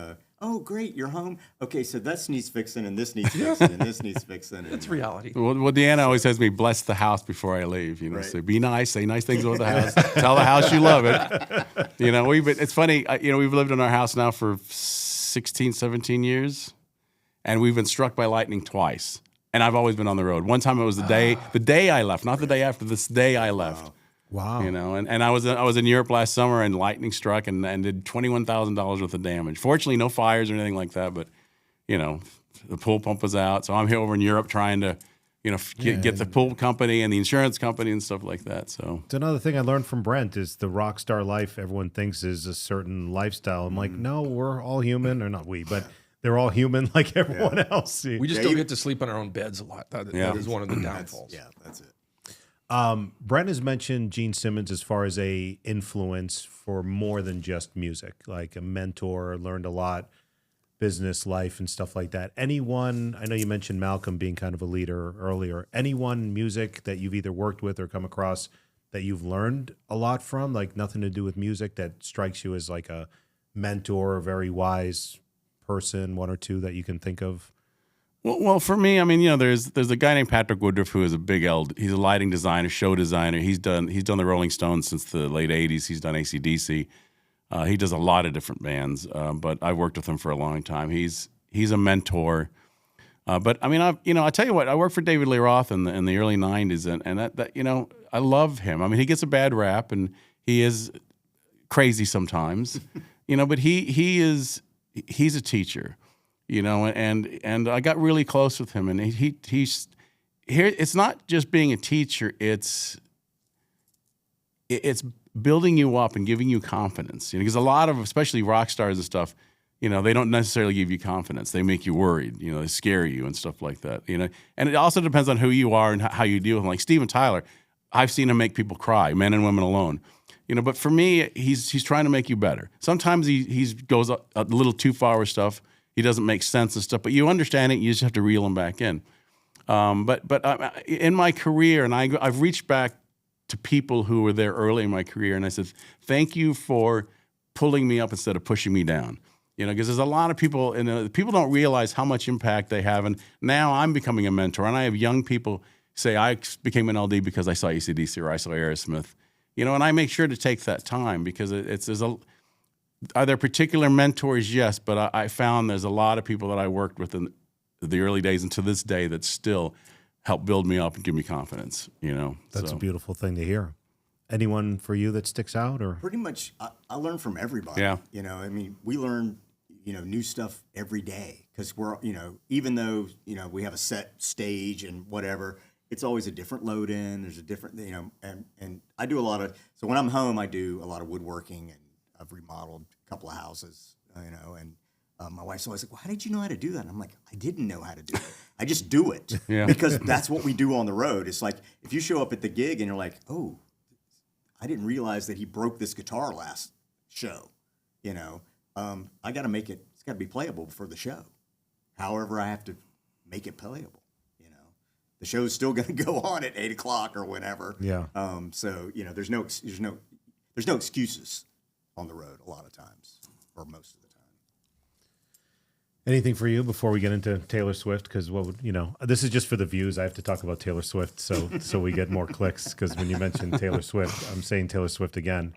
oh, great, you're home. Okay, so this needs fixing, and this needs fixing, and this needs fixing. And, It's reality. Well, Deanna always has me bless the house before I leave. Right. So be nice, say nice things about the house, tell the house you love it. It's funny. We've lived in our house now for 16, 17 years, and we've been struck by lightning twice. And I've always been on the road. One time it was the day I left, not the day after. This day I left. Wow. And I was in Europe last summer, and lightning struck and did $21,000 worth of damage. Fortunately, no fires or anything like that. But the pool pump was out, so I'm here over in Europe trying to get the pool company and the insurance company and stuff like that. So it's another thing I learned from Brent is the rock star life everyone thinks is a certain lifestyle. I'm like, no, we're all human, or not we, but they're all human like everyone else. We just don't get to sleep on our own beds a lot. That is one of the downfalls. That's it. Brent has mentioned Gene Simmons as far as a influence for more than just music, like a mentor, learned a lot, business, life, and stuff like that. Anyone, I know you mentioned Malcolm being kind of a leader earlier, anyone music that you've either worked with or come across that you've learned a lot from, like nothing to do with music, that strikes you as like a mentor, a very wise person, one or two that you can think of? Well, for me, there's a guy named Patrick Woodruff who is a big He's a lighting designer, show designer. He's done the Rolling Stones since the late '80s. He's done AC/DC. He does a lot of different bands, but I've worked with him for a long time. He's a mentor. But I tell you what, I worked for David Lee Roth in the early '90s, and that I love him. He gets a bad rap, and he is crazy sometimes, but he's a teacher. And I got really close with him, and he's here. It's not just being a teacher; it's building you up and giving you confidence. Because a lot of, especially rock stars and stuff, they don't necessarily give you confidence. They make you worried. They scare you and stuff like that. And it also depends on who you are and how you deal with them. Like Steven Tyler, I've seen him make people cry, men and women alone. But for me, he's trying to make you better. Sometimes he goes a little too far with stuff. He doesn't make sense and stuff, but you understand it. You just have to reel him back in. But in my career, and I've reached back to people who were there early in my career, and I said, "Thank you for pulling me up instead of pushing me down." Because there's a lot of people, and people don't realize how much impact they have. And now I'm becoming a mentor, and I have young people say, "I became an LD because I saw AC/DC or I saw Aerosmith," and I make sure to take that time because are there particular mentors? Yes, but I found there's a lot of people that I worked with in the early days and to this day that still help build me up and give me confidence. That's a beautiful thing to hear. Anyone for you that sticks out, or Pretty much, I learn from everybody. Yeah. We learn, new stuff every day because we're, even though, we have a set stage and whatever, it's always a different load in. There's a different, and I do a lot of, so when I'm home, I do a lot of woodworking, and I've remodeled a couple of houses, and my wife's always like, "Well, how did you know how to do that?" And I'm like, I didn't know how to do it. I just do it because that's what we do on the road. It's like if you show up at the gig and you're like, "Oh, I didn't realize that he broke this guitar last show," I got to make it. It's got to be playable for the show. However, I have to make it playable. The show's still going to go on at 8 o'clock or whenever. Yeah. So there's no excuses on the road a lot of times, or most of the time. anything for you before we get into Taylor Swift? Because this is just for the views. I have to talk about Taylor Swift so we get more clicks. Because when you mention Taylor Swift, I'm saying Taylor Swift again.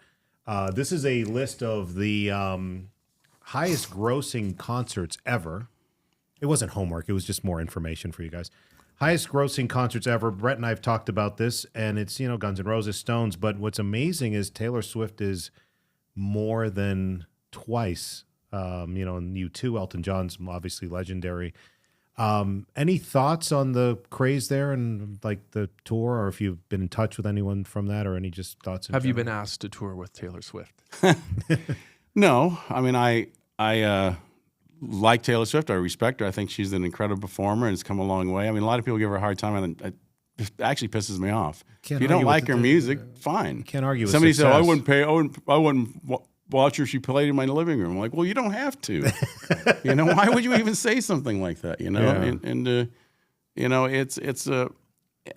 This is a list of the highest grossing concerts ever. It wasn't homework. It was just more information for you guys. Highest grossing concerts ever. Brett and I have talked about this, and it's, Guns N' Roses, Stones. But what's amazing is Taylor Swift is more than twice. And U2, Elton John's obviously legendary. Any thoughts on the craze there and like the tour, or if you've been in touch with anyone from that, or any just thoughts? Have you been asked to tour with Taylor Swift? No. I mean, I like Taylor Swift. I respect her. I think she's an incredible performer and has come a long way. I mean, a lot of people give her a hard time, and it actually pisses me off. Can't if you don't argue like with her music, fine. Can't argue with Somebody success. said, I wouldn't watch her if she played in my living room. I'm like, well, you don't have to. Why would you even say something like that? Yeah.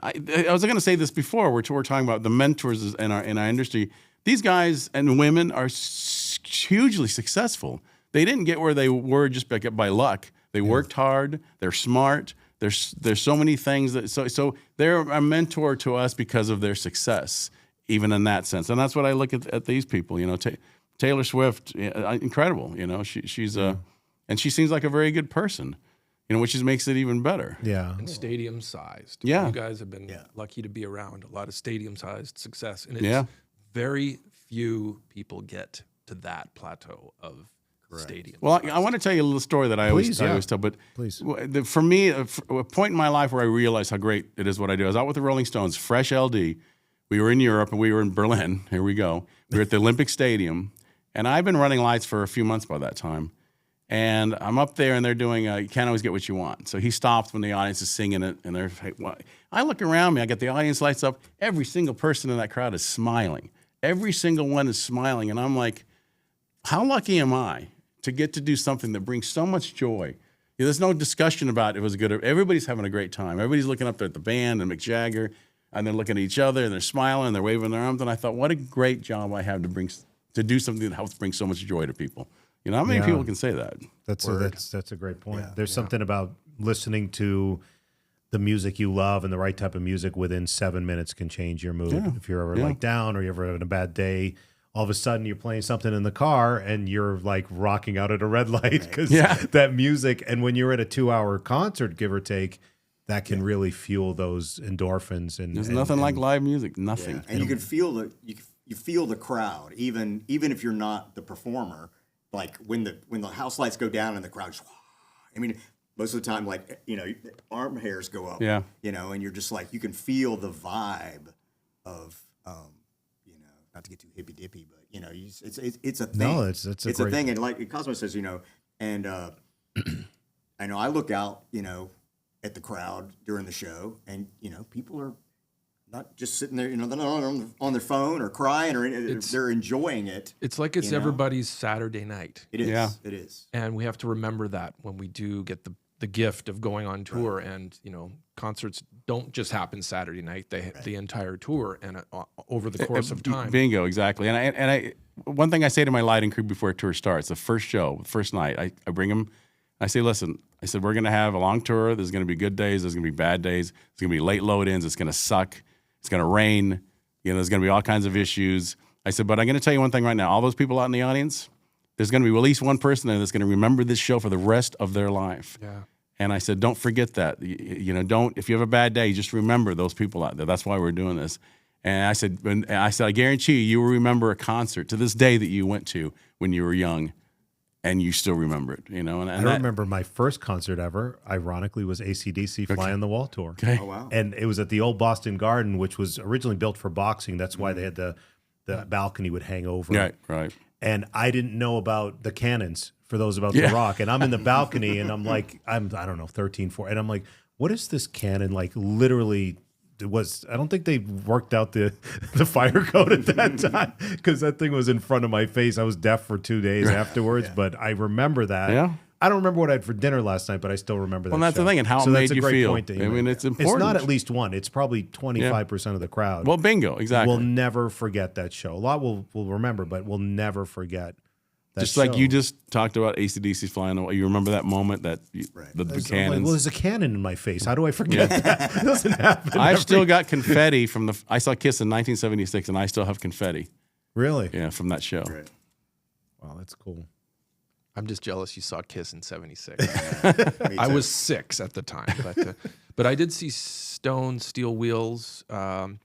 I was going to say this before. We're talking about the mentors in our industry. These guys and women are hugely successful. They didn't get where they were just by luck. They worked hard. They're smart. There's so many things that so they're a mentor to us because of their success, even in that sense. And that's what I look at these people. Taylor Swift, incredible. She's and she seems like a very good person. Which makes it even better. Yeah. And stadium sized. Yeah. You guys have been lucky to be around a lot of stadium sized success. And it's very few people get to that plateau of stadium. Well, I want to tell you a little story that I always tell. But Please. For me, a point in my life where I realized how great it is what I do. I was out with the Rolling Stones, fresh LD. We were in Europe and we were in Berlin. Here we go. We were at the Olympic Stadium. And I've been running lights for a few months by that time. And I'm up there, and they're doing You Can't Always Get What You Want. So he stops when the audience is singing it, and they're like, what? I look around me. I get the audience lights up. Every single person in that crowd is smiling. Every single one is smiling. And I'm like, how lucky am I to get to do something that brings so much joy? There's no discussion about it was good. Everybody's having a great time. Everybody's looking up at the band and Mick Jagger, and they're looking at each other, and they're smiling, and they're waving their arms. And I thought, what a great job I have to do something that helps bring so much joy to people. How many people can say that? That's a great point. There's something about listening to the music you love, and the right type of music within 7 minutes can change your mood. Yeah. If you're ever like down or you're ever having a bad day, all of a sudden you're playing something in the car and you're like rocking out at a red light because that music. And when you're at a 2-hour concert, give or take, that can really fuel those endorphins. And there's nothing like live music. Nothing. Yeah. And you can feel you feel the crowd, even if you're not the performer. Like when the house lights go down and the crowd, I mean, most of the time, like, arm hairs go up, and you're just like, you can feel the vibe of, not to get too hippy dippy, but it's a thing. No, it's a thing. And like Cosmo says, and I know I look out, at the crowd during the show, and people are not just sitting there, they're not on their phone or crying, or they're enjoying it. It's like it's everybody's Saturday night. It is. Yeah. It is. And we have to remember that when we do get the gift of going on tour. Right. And, concerts don't just happen Saturday night. The entire tour and over the course of time. Bingo, exactly. And I one thing I say to my lighting crew before a tour starts, the first show, first night, I bring them, I say, listen, we're going to have a long tour. There's going to be good days. There's going to be bad days. There's going to be late load-ins. It's going to suck. It's going to rain. There's going to be all kinds of issues. I said, but I'm going to tell you one thing right now. All those people out in the audience, there's going to be at least one person there that's going to remember this show for the rest of their life. Yeah. And I said, don't forget that. Don't. If you have a bad day, just remember those people out there. That's why we're doing this. And I said, I guarantee you will remember a concert to this day that you went to when you were young, and you still remember it. And I remember my first concert ever, ironically, was AC/DC Fly on the Wall tour. Okay. Oh, wow. And it was at the old Boston Garden, which was originally built for boxing. That's why they had the balcony would hang over. Right. And I didn't know about the cannons for those about to rock. And I'm in the balcony, and I'm like, I don't know, 13, 14. And I'm like, what is this cannon? Like, literally, I don't think they worked out the fire code at that time, because that thing was in front of my face. I was deaf for 2 days afterwards, but I remember that. Yeah. I don't remember what I had for dinner last night, but I still remember that. Well, that's show. the thing, and how it made you feel. I mean, it's important. It's not at least one. It's probably 25% of the crowd. Well, bingo, exactly. We'll never forget that show. A lot will remember, but we'll never forget that just show. like you just talked about AC/DC Fly on the Wall. You remember that moment that the cannons. Well, there's a cannon in my face. How do I forget that? It doesn't happen. I've still got confetti from I saw Kiss in 1976, and I still have confetti. Really? Yeah, from that show. Right. Wow, that's cool. I'm just jealous you saw Kiss in '76. I was 6 at the time, but I did see Stone, Steel Wheels, and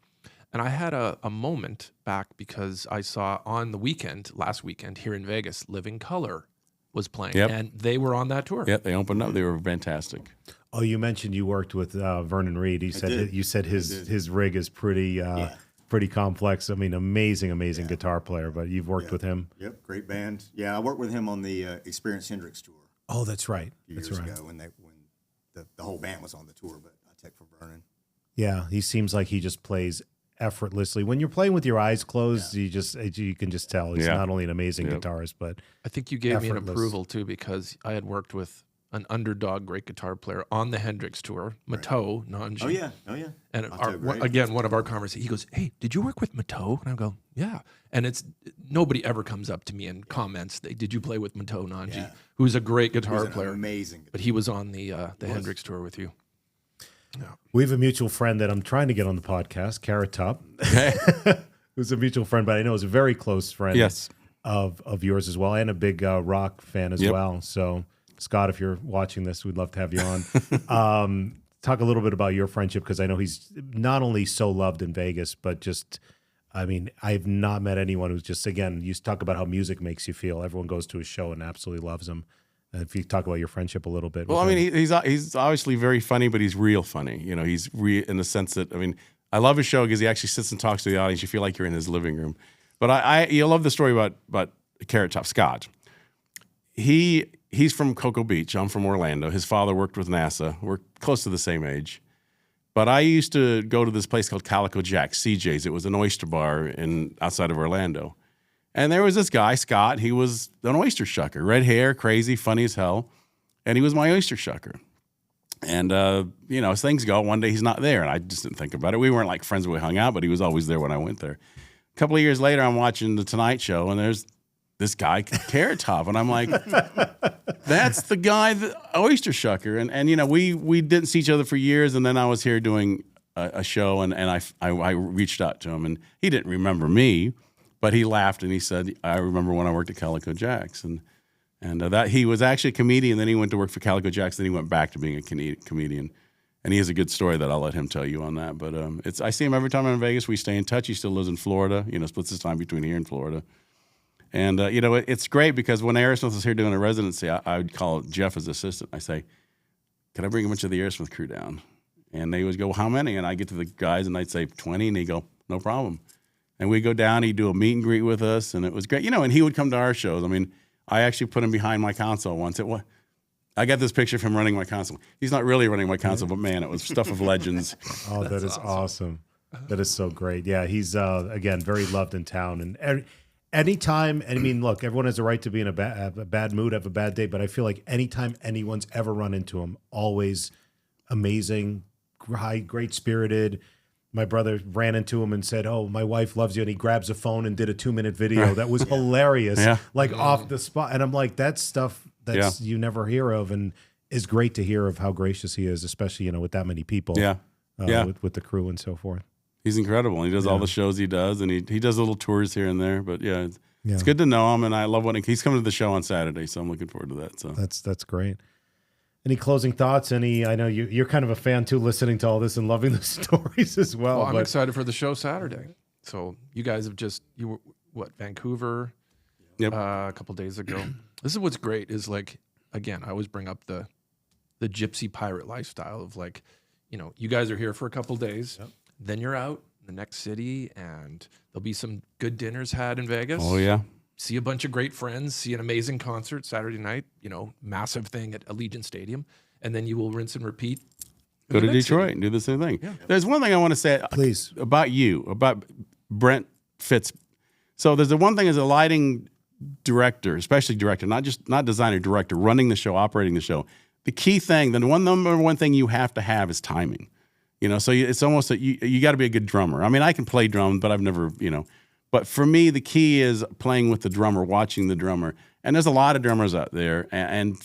I had a moment back because I saw on the last weekend here in Vegas, Living Colour was playing, and they were on that tour. Yeah, they opened up. They were fantastic. Oh, you mentioned you worked with Vernon Reid. You said his rig is pretty complex. I mean, amazing guitar player. But you've worked with him. Yep, great band. Yeah, I worked with him on the Experience Hendrix tour. Oh, that's right. A few years ago when the whole band was on the tour, but I tech for Vernon. Yeah, he seems like he just plays effortlessly. When you're playing with your eyes closed, you can just tell he's not only an amazing guitarist, but I think you gave me an approval too, because I had worked with an underdog great guitar player on the Hendrix tour, Mateau Nanji. Oh yeah. And Mateau, great. again, one of our conversations, he goes, "Hey, did you work with Mateau?" And I go, "Yeah." And it's nobody ever comes up to me and comments, "Did you play with Mateau Nanji?" Yeah. Who's a great guitar He's an player, amazing. but he was on the Hendrix tour with you. We have a mutual friend that I'm trying to get on the podcast, Carrot Top, who's a mutual friend, but I know is a very close friend Yes. of yours as well, and a big rock fan as Yep. well. So, Scott, if you're watching this, we'd love to have you on. Talk a little bit about your friendship, because I know he's not only so loved in Vegas, but just, I mean, I've not met anyone who's just, again, you talk about how music makes you feel. Everyone goes to his show and absolutely loves him. If you talk about your friendship a little bit. Well, I with mean, him. he's obviously very funny, but he's real funny. You know, he's in the sense that, I mean, I love his show because he actually sits and talks to the audience. You feel like you're in his living room. But you love the story about Carrot Top Scott. He's from Cocoa Beach. I'm from Orlando. His father worked with NASA. We're close to the same age. But I used to go to this place called Calico Jack, CJ's. It was an oyster bar outside of Orlando. And there was this guy, Scott. He was an oyster shucker. Red hair, crazy, funny as hell. And he was my oyster shucker. And, as things go, one day he's not there. And I just didn't think about it. We weren't like friends when we hung out, but he was always there when I went there. A couple of years later, I'm watching The Tonight Show, and there's this guy, Carrot Top. And I'm like, that's the guy, the oyster shucker. And we didn't see each other for years. And then I was here doing a show, and I reached out to him. And he didn't remember me, but he laughed, and he said, I remember when I worked at Calico Jack's. And that he was actually a comedian. Then he went to work for Calico Jack's. Then he went back to being a comedian. And he has a good story that I'll let him tell you on that. But I see him every time I'm in Vegas. We stay in touch. He still lives in Florida. Splits his time between here and Florida. And it's great because when Aerosmith was here doing a residency, I would call Jeff as assistant. I say, "Can I bring a bunch of the Aerosmith crew down?" And they would go, "How many?" And I get to the guys and I'd say 20, and he'd go, "No problem." And we'd go down. He'd do a meet and greet with us, and it was great. And he would come to our shows. I mean, I actually put him behind my console once. I got this picture of him running my console. He's not really running my console, but man, it was stuff of legends. Oh, that is awesome. That is so great. Yeah, he's, again, very loved in town. And anytime, and I mean, look, everyone has a right to be in a bad mood, have a bad day, but I feel like anytime anyone's ever run into him, always amazing, great spirited. My brother ran into him and said, "Oh, my wife loves you." And he grabs a phone and did a 2-minute video that was hilarious, off the spot. And I'm like, that's stuff that you never hear of, and is great to hear of how gracious he is, especially, with that many people. With the crew and so forth. He's incredible. He does all the shows he does, and he does little tours here and there. But it's good to know him, and I love he's coming to the show on Saturday, so I'm looking forward to that. So that's great. Any closing thoughts? I know you're kind of a fan too, listening to all this and loving the stories as well. Well, I'm excited for the show Saturday. So you guys you were Vancouver a couple days ago. This is what's great is, like, again, I always bring up the gypsy pirate lifestyle of, like, you guys are here for a couple days, then you're out in the next city, and there'll be some good dinners had in Vegas. Oh yeah. See a bunch of great friends, see an amazing concert Saturday night, massive thing at Allegiant Stadium, and then you will rinse and repeat. Go to Detroit and do the same thing. Yeah. There's one thing I want to say please about Brent Fitz. So there's the one thing as a lighting director, especially director, not designer, director, running the show, operating the show. The key thing, the number one thing you have to have is timing. So it's almost that you got to be a good drummer. I mean, I can play drums, but I've never, But for me, the key is playing with the drummer, watching the drummer. And there's a lot of drummers out there. And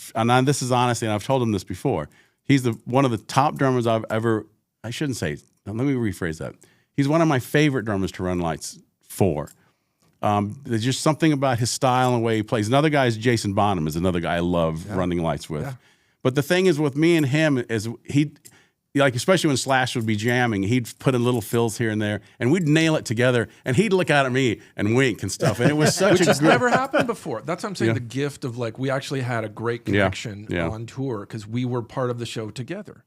this is honestly, and I've told him this before, he's one of the top drummers I've ever, I shouldn't say, let me rephrase that. He's one of my favorite drummers to run lights for. There's just something about his style and the way he plays. Another guy is Jason Bonham, is another guy I love running lights with. Yeah. But the thing is with me and him is especially when Slash would be jamming, he'd put in little fills here and there, and we'd nail it together, and he'd look out at me and wink and stuff, and it was such Which has never happened before. That's what I'm saying, the gift of, like, we actually had a great connection on tour because we were part of the show together,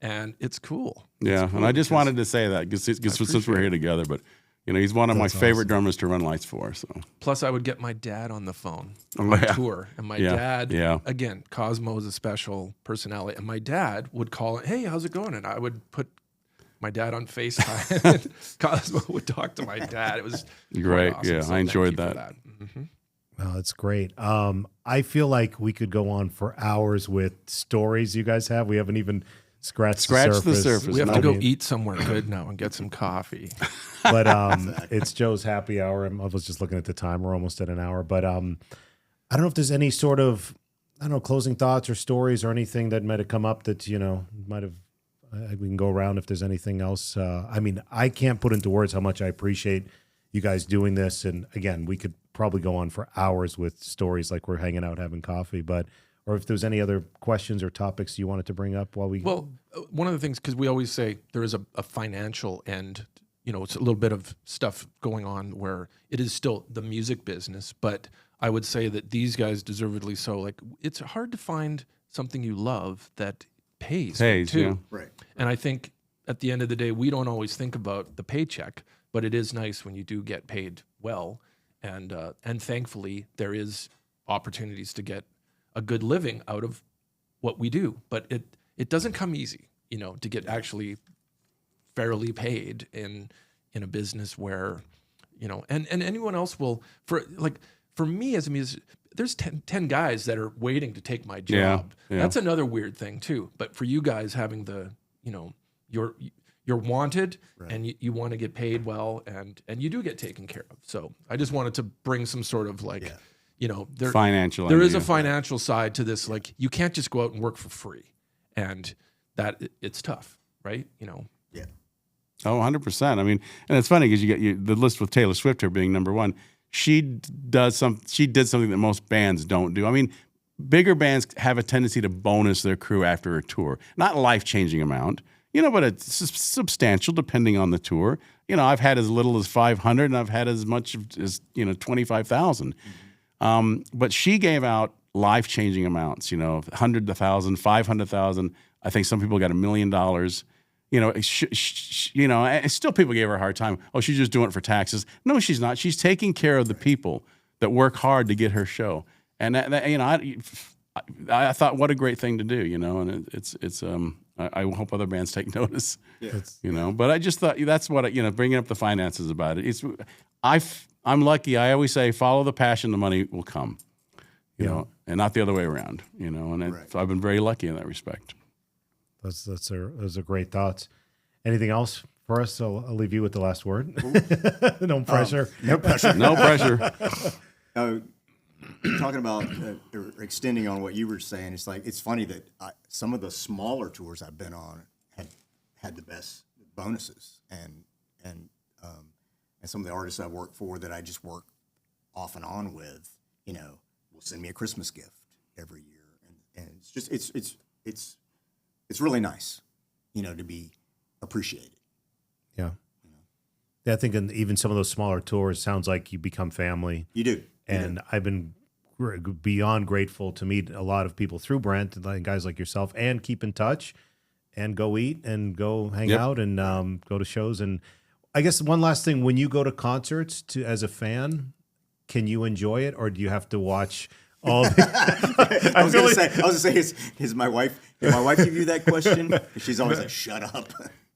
and it's cool. Yeah, and I just wanted to say that because since we're here together, but he's one of my favorite drummers to run lights for. So plus, I would get my dad on the phone on tour, and my dad, again, Cosmo is a special personality, and my dad would call it, "Hey, how's it going?" And I would put my dad on FaceTime, and Cosmo would talk to my dad. It was great. awesome. Yeah, So I enjoyed that. Mm-hmm. Well, that's great. I feel like we could go on for hours with stories you guys have. We haven't even scratched the surface. We have I to go mean, eat somewhere good now and get some coffee. But it's Joe's happy hour. I was just looking at the time. We're almost at an hour. But I don't know if there's any sort of, I don't know, closing thoughts or stories or anything that might have come up that, might have, we can go around if there's anything else. I mean, I can't put into words how much I appreciate you guys doing this. And again, we could probably go on for hours with stories like we're hanging out having coffee. But, or if there's any other questions or topics you wanted to bring up while we... Well, one of the things, because we always say there is a financial end, it's a little bit of stuff going on where it is still the music business, but I would say that these guys deservedly so. Like, it's hard to find something you love that pays too. Yeah. Right. And I think at the end of the day, we don't always think about the paycheck, but it is nice when you do get paid well. And thankfully, there is opportunities to get a good living out of what we do. But it doesn't come easy, to get actually fairly paid in a business where, and anyone else will, for me as a musician, there's 10 guys that are waiting to take my job. Yeah. That's another weird thing too. But for you guys having you're wanted, right, and you want to get paid well, and you do get taken care of. So I just wanted to bring some sort of financial. There is a financial side to this. Like, you can't just go out and work for free, and that it's tough, right? Yeah. Oh, 100%. I mean, and it's funny because you get the list with Taylor Swift here being number one. She did something that most bands don't do. I mean, bigger bands have a tendency to bonus their crew after a tour. Not life-changing amount, but it's substantial depending on the tour. I've had as little as 500 and I've had as much as 25,000. But she gave out life-changing amounts, 100,000, 500,000. I think some people got $1 million. And still people gave her a hard time. Oh, she's just doing it for taxes. No, she's not. She's taking care of the people that work hard to get her show. And I thought, what a great thing to do, and it's I hope other bands take notice, but I just thought that's what, bringing up the finances about it. I'm lucky. I always say, follow the passion, the money will come, and not the other way around, and so I've been very lucky in that respect. Those are great thoughts. Anything else for us? I'll leave you with the last word. No pressure. No pressure. No pressure. Talking about or extending on what you were saying, it's funny that some of the smaller tours I've been on had the best bonuses, and some of the artists I work for that I just work off and on with, will send me a Christmas gift every year, and it's just it's really nice, to be appreciated. Yeah. Yeah, I think even some of those smaller tours sounds like you become family. You do. And I've been beyond grateful to meet a lot of people through Brent, guys like yourself, and keep in touch and go eat and go hang out and go to shows. And I guess one last thing, when you go to concerts as a fan, can you enjoy it, or do you have to watch all the... I was going to say, is my wife, did my wife give you that question? She's always like, shut up.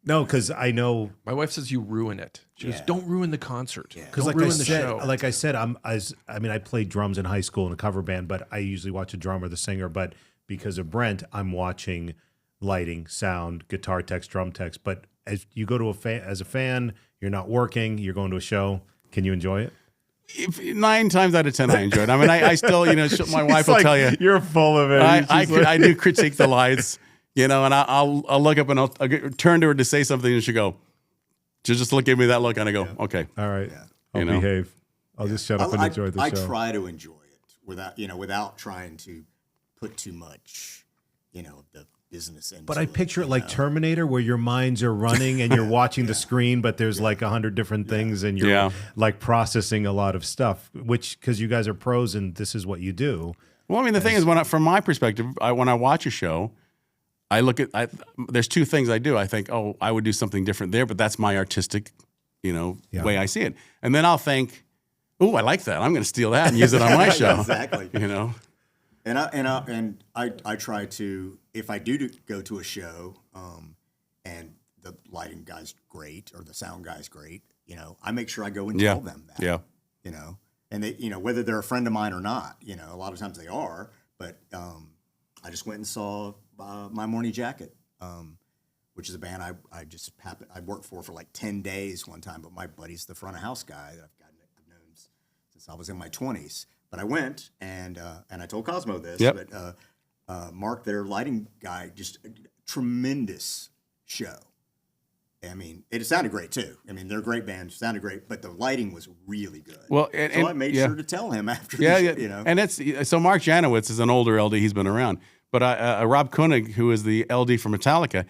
No, because I know my wife says you ruin it. She goes, "Don't ruin the concert. Because Don't ruin the show." Like I said, I played drums in high school in a cover band, but I usually watch a drummer, the singer. But because of Brent, I'm watching lighting, sound, guitar techs, drum techs. But as you go to as a fan, you're not working. You're going to a show. Can you enjoy it? 9 times out of 10, I enjoy it. I mean, I still, my wife will tell you, you're full of it. I do critique the lights. And I'll look up and I'll turn to her to say something, and she'll go, she'll just look at me that look, and I go, okay. All right. I'll behave. I'll just shut up and enjoy the show. I try to enjoy it without trying to put too much, the business into it. But I picture it like Terminator, where your minds are running and you're watching the screen, but there's like 100 different things, and you're like processing a lot of stuff, which, because you guys are pros and this is what you do. Well, I mean, the thing is, from my perspective, when I watch a show, I look at, there's 2 things I do. I think, oh, I would do something different there, but that's my artistic, way I see it. And then I'll think, oh, I like that. I'm going to steal that and use it on my show. Exactly. And I try to, if I do go to a show, and the lighting guy's great or the sound guy's great, I make sure I go and tell them that. Yeah. and they, whether they're a friend of mine or not, a lot of times they are. But I just went and saw My Morning Jacket, which is a band I worked for like 10 days one time. But my buddy's the front of house guy that I've known since I was in my 20s. But I went and I told Cosmo this. Yep. But Mark, their lighting guy, just a tremendous show. I mean, it sounded great too. I mean, they're a great band, sounded great, but the lighting was really good. Well, so I made sure to tell him after. And so Mark Janowitz is an older LD. He's been around, but Rob Koenig, who is the LD for Metallica,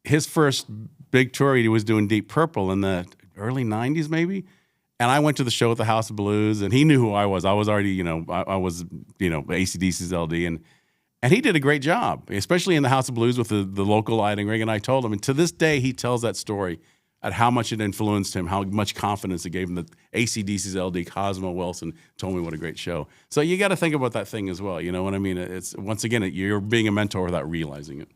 his first big tour he was doing Deep Purple in the early '90s, maybe. And I went to the show at the House of Blues, and he knew who I was. I was already, I was, AC/DC's LD, and he did a great job, especially in the House of Blues with the local lighting rig. And I told him, and to this day, he tells that story at how much it influenced him, how much confidence it gave him that AC/DC's LD, Cosmo Wilson, told me what a great show. So you got to think about that thing as well. You know what I mean? It's once again, you're being a mentor without realizing it.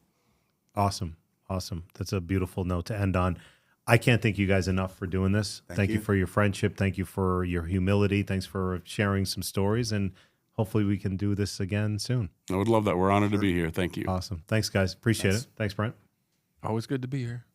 Awesome. That's a beautiful note to end on. I can't thank you guys enough for doing this. Thank you for your friendship. Thank you for your humility. Thanks for sharing some stories, and hopefully we can do this again soon. I would love that. We're honored to be here. Thank you. Awesome. Thanks, guys. Appreciate it. Thanks, Brent. Always good to be here.